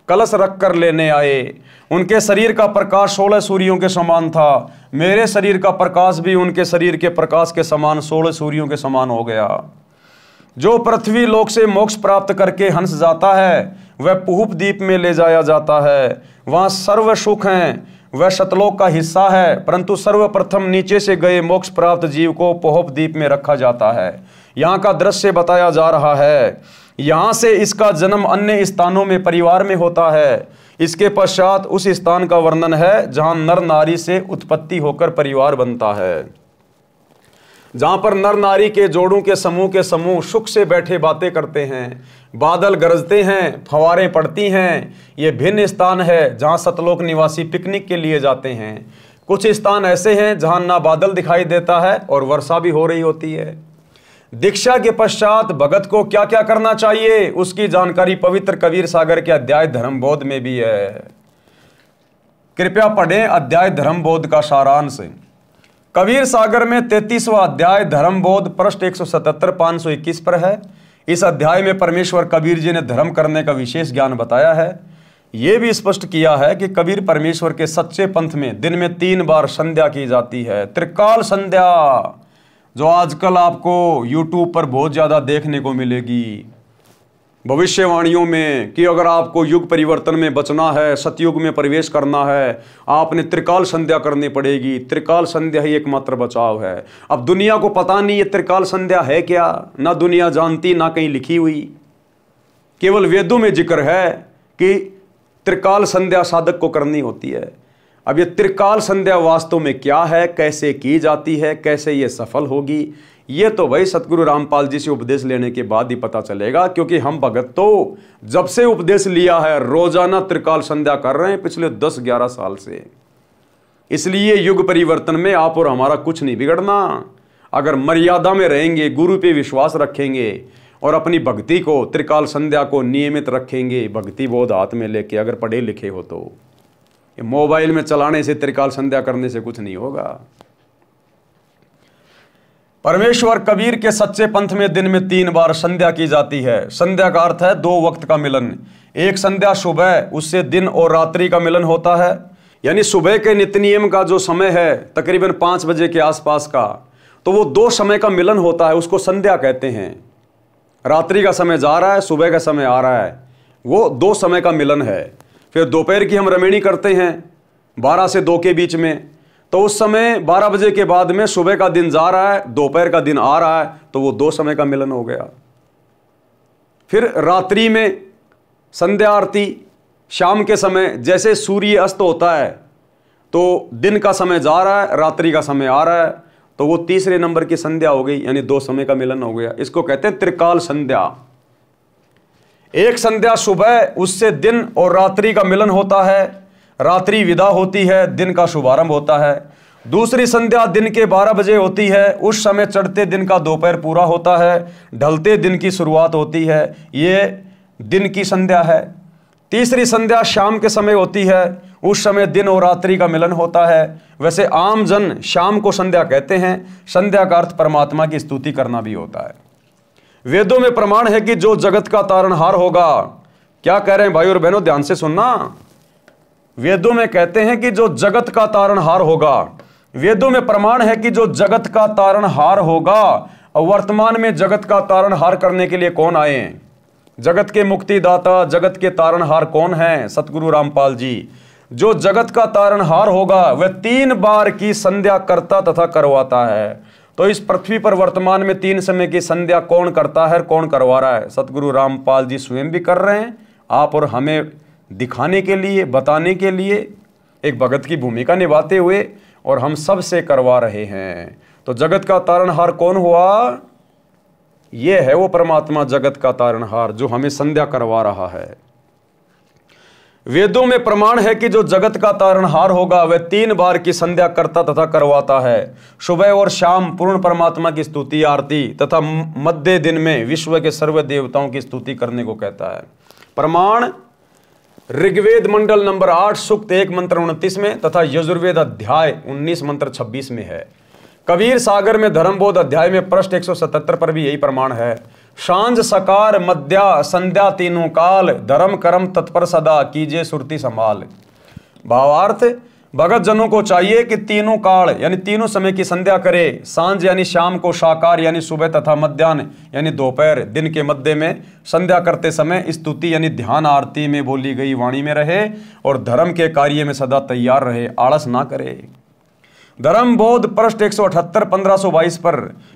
कलश रख कर लेने आए। उनके शरीर का प्रकाश 16 सूर्यों के समान था। मेरे शरीर का प्रकाश भी उनके शरीर के प्रकाश के समान 16 सूर्यों के समान हो गया। जो पृथ्वी लोक से मोक्ष प्राप्त करके हंस जाता है वह पुहुप द्वीप में ले जाया जाता है। वहाँ सर्व सुख हैं, वह सतलोक का हिस्सा है, परंतु सर्वप्रथम नीचे से गए मोक्ष प्राप्त जीव को पुहुप द्वीप में रखा जाता है। यहाँ का दृश्य बताया जा रहा है। यहाँ से इसका जन्म अन्य स्थानों में परिवार में होता है। इसके पश्चात उस स्थान का वर्णन है जहाँ नर नारी से उत्पत्ति होकर परिवार बनता है, जहाँ पर नर नारी के जोड़ों के समूह सुख से बैठे बातें करते हैं, बादल गरजते हैं, फवारें पड़ती हैं। ये भिन्न स्थान है जहाँ सतलोक निवासी पिकनिक के लिए जाते हैं। कुछ स्थान ऐसे हैं जहाँ ना बादल दिखाई देता है और वर्षा भी हो रही होती है। दीक्षा के पश्चात भगत को क्या क्या करना चाहिए उसकी जानकारी पवित्र कबीर सागर के अध्याय धर्मबोध में भी है। कृपया पढ़ें अध्याय धर्मबोध का सारांश। कबीर सागर में 33वां अध्याय धर्मबोध पृष्ठ 177 521 पर है। इस अध्याय में परमेश्वर कबीर जी ने धर्म करने का विशेष ज्ञान बताया है। यह भी स्पष्ट किया है कि कबीर परमेश्वर के सच्चे पंथ में दिन में 3 बार संध्या की जाती है। त्रिकाल संध्या जो आजकल आपको YouTube पर बहुत ज़्यादा देखने को मिलेगी। भविष्यवाणियों में कि अगर आपको युग परिवर्तन में बचना है, सतयुग में प्रवेश करना है, आपने त्रिकाल संध्या करनी पड़ेगी। त्रिकाल संध्या ही एकमात्र बचाव है। अब दुनिया को पता नहीं ये त्रिकाल संध्या है क्या, ना दुनिया जानती, ना कहीं लिखी हुई। केवल वेदों में जिक्र है कि त्रिकाल संध्या साधक को करनी होती है। अब ये त्रिकाल संध्या वास्तव में क्या है, कैसे की जाती है, कैसे ये सफल होगी, ये तो भाई सतगुरु रामपाल जी से उपदेश लेने के बाद ही पता चलेगा। क्योंकि हम भगत तो जब से उपदेश लिया है रोजाना त्रिकाल संध्या कर रहे हैं पिछले 10-11 साल से। इसलिए युग परिवर्तन में आप और हमारा कुछ नहीं बिगड़ना। अगर मर्यादा में रहेंगे, गुरु पे विश्वास रखेंगे और अपनी भक्ति को, त्रिकाल संध्या को नियमित रखेंगे, भक्ति बोध हाथ में लेके, अगर पढ़े लिखे हो तो। ये मोबाइल में चलाने से, त्रिकाल संध्या करने से कुछ नहीं होगा। परमेश्वर कबीर के सच्चे पंथ में दिन में 3 बार संध्या की जाती है। संध्या का अर्थ है 2 वक्त का मिलन। एक संध्या सुबह, उससे दिन और रात्रि का मिलन होता है। यानी सुबह के नित्य नियम का जो समय है तकरीबन 5 बजे के आसपास का, तो वो 2 समय का मिलन होता है, उसको संध्या कहते हैं। रात्रि का समय जा रहा है, सुबह का समय आ रहा है, वो 2 समय का मिलन है। फिर दोपहर की हम रमणी करते हैं 12 से 2 के बीच में, तो उस समय 12 बजे के बाद में सुबह का दिन जा रहा है, दोपहर का दिन आ रहा है, तो वो 2 समय का मिलन हो गया। फिर रात्रि में संध्या आरती, शाम के समय जैसे सूर्य अस्त होता है तो दिन का समय जा रहा है, रात्रि का समय आ रहा है, तो वो तीसरे नंबर की संध्या हो गई, यानी 2 समय का मिलन हो गया। इसको कहते हैं त्रिकाल संध्या। एक संध्या सुबह, उससे दिन और रात्रि का मिलन होता है, रात्रि विदा होती है, दिन का शुभारंभ होता है। दूसरी संध्या दिन के 12 बजे होती है, उस समय चढ़ते दिन का दोपहर पूरा होता है, ढलते दिन की शुरुआत होती है, ये दिन की संध्या है। तीसरी संध्या शाम के समय होती है, उस समय दिन और रात्रि का मिलन होता है। वैसे आम जन शाम को संध्या कहते हैं। संध्या का अर्थ परमात्मा की स्तुति करना भी होता है। वेदों में प्रमाण है कि जो जगत का तारणहार होगा, क्या कह रहे हैं भाई और बहनों, ध्यान से सुनना। वेदों में कहते हैं कि जो जगत का तारणहार होगा, वेदों में प्रमाण है कि जो जगत का तारणहार होगा। और वर्तमान में जगत का तारणहार करने के लिए कौन आए हैं? जगत के मुक्तिदाता, जगत के तारणहार कौन है? सतगुरु रामपाल जी। जो जगत का तारणहार होगा वह 3 बार की संध्या करता तथा करवाता है। तो इस पृथ्वी पर वर्तमान में 3 समय की संध्या कौन करता है, कौन करवा रहा है? सतगुरु रामपाल जी स्वयं भी कर रहे हैं, आप और हमें दिखाने के लिए, बताने के लिए एक भगत की भूमिका निभाते हुए, और हम सब से करवा रहे हैं। तो जगत का तारणहार कौन हुआ? ये है वो परमात्मा, जगत का तारणहार, जो हमें संध्या करवा रहा है। वेदों में प्रमाण है कि जो जगत का तारणहार होगा वह 3 बार की संध्या करता तथा करवाता है। सुबह और शाम पूर्ण परमात्मा की स्तुति आरती तथा मध्य दिन में विश्व के सर्व देवताओं की स्तुति करने को कहता है। प्रमाण ऋग्वेद मंडल नंबर 8 सूक्त 1 मंत्र 29 में तथा यजुर्वेद अध्याय 19 मंत्र 26 में है। कबीर सागर में धर्मबोध अध्याय में पृष्ठ 177 पर भी यही प्रमाण है। सांझ सकार मध्या संध्या तीनों काल, धर्म कर्म तत्पर सदा कीजिए सुरती संभाल। भावार्थ, भगत जनों को चाहिए कि तीनों काल यानी तीनों समय की संध्या करे। सांझ यानी शाम को, साकार यानी सुबह तथा मध्याह्न यानी दोपहर, दिन के मध्य में संध्या करते समय स्तुति यानी ध्यान आरती में बोली गई वाणी में रहे और धर्म के कार्य में सदा तैयार रहे, आलस ना करे। धर्म बोध पृष्ठ 178 1522 पर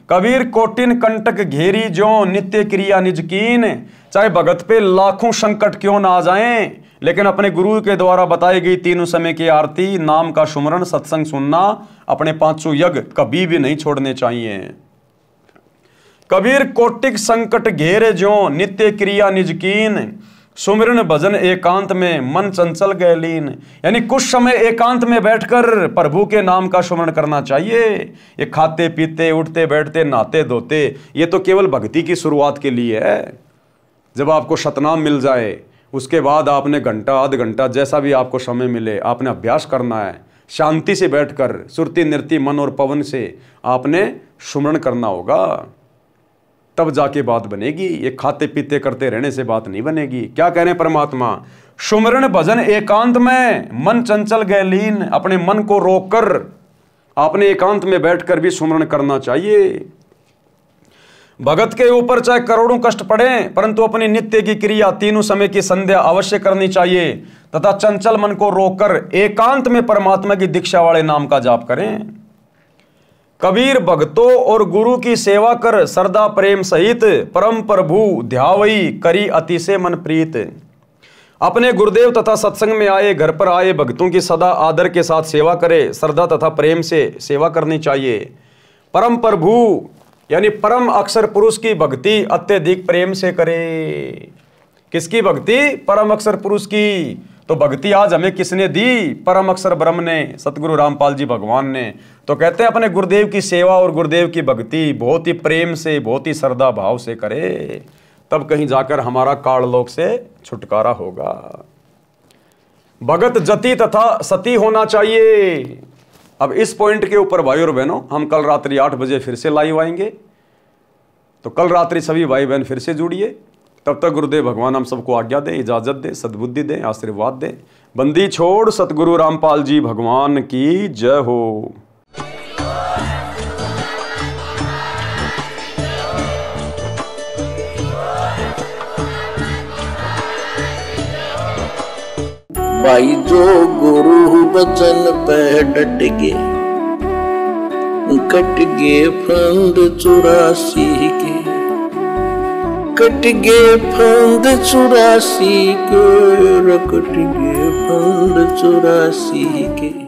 कबीर कोटिन कंटक घेरी जो नित्य क्रिया निज कीन। चाहे भगत पे लाखों संकट क्यों ना आ जाएं, लेकिन अपने गुरु के द्वारा बताई गई तीनों समय की आरती, नाम का सुमरण, सत्संग सुनना, अपने 500 यज्ञ कभी भी नहीं छोड़ने चाहिए। कबीर कोटिक संकट घेरे जो नित्य क्रिया निज कीन, सुमिरन भजन एकांत में मन चंचल गए लीन। यानी कुछ समय एकांत में बैठकर प्रभु के नाम का सुमरण करना चाहिए। ये खाते पीते, उठते बैठते, नहाते धोते, ये तो केवल भक्ति की शुरुआत के लिए है। जब आपको शतनाम मिल जाए उसके बाद आपने घंटा आध घंटा जैसा भी आपको समय मिले आपने अभ्यास करना है। शांति से बैठकर सुरती नृत्य मन और पवन से आपने सुमरण करना होगा, तब जाके बात बनेगी। ये खाते पीते करते रहने से बात नहीं बनेगी। क्या कह रहे हैं परमात्मा? सुमरण भजन एकांत में मन चंचल गए लीन। अपने मन को रोककर आपने एकांत में बैठकर भी सुमरण करना चाहिए। भगत के ऊपर चाहे करोड़ों कष्ट पड़े, परंतु अपनी नित्य की क्रिया तीनों समय की संध्या अवश्य करनी चाहिए तथा चंचल मन को रोककर एकांत में परमात्मा की दीक्षा वाले नाम का जाप करें। कबीर भक्तों और गुरु की सेवा कर श्रद्धा प्रेम सहित परम प्रभु ध्यावई करी अतिशय मन प्रीत। अपने गुरुदेव तथा सत्संग में आए घर पर आए भक्तों की सदा आदर के साथ सेवा करे, श्रद्धा तथा प्रेम से सेवा करनी चाहिए। परम प्रभु यानी परम अक्षर पुरुष की भक्ति अत्यधिक प्रेम से करे। किसकी भक्ति? परम अक्षर पुरुष की। तो भक्ति आज हमें किसने दी? परम अक्षर ब्रह्म ने, सतगुरु रामपाल जी भगवान ने। तो कहते हैं अपने गुरुदेव की सेवा और गुरुदेव की भक्ति बहुत ही प्रेम से, बहुत ही श्रद्धा भाव से करे, तब कहीं जाकर हमारा काललोक से छुटकारा होगा। भगत जति तथा सती होना चाहिए। अब इस पॉइंट के ऊपर भाई और बहनों हम कल रात्रि 8 बजे फिर से लाइव आएंगे, तो कल रात्रि सभी भाई बहन फिर से जुड़िए। तब तक गुरुदेव भगवान हम सबको आज्ञा दें, इजाजत दें, सद्बुद्धि दें, आशीर्वाद दें। बंदी छोड़ सतगुरु रामपाल जी भगवान की जय हो। भाई जो गुरु बचन पे डट गे, कट गे फंद 84 के, कट गे फंद 84 के, कट गे फंद 84 के।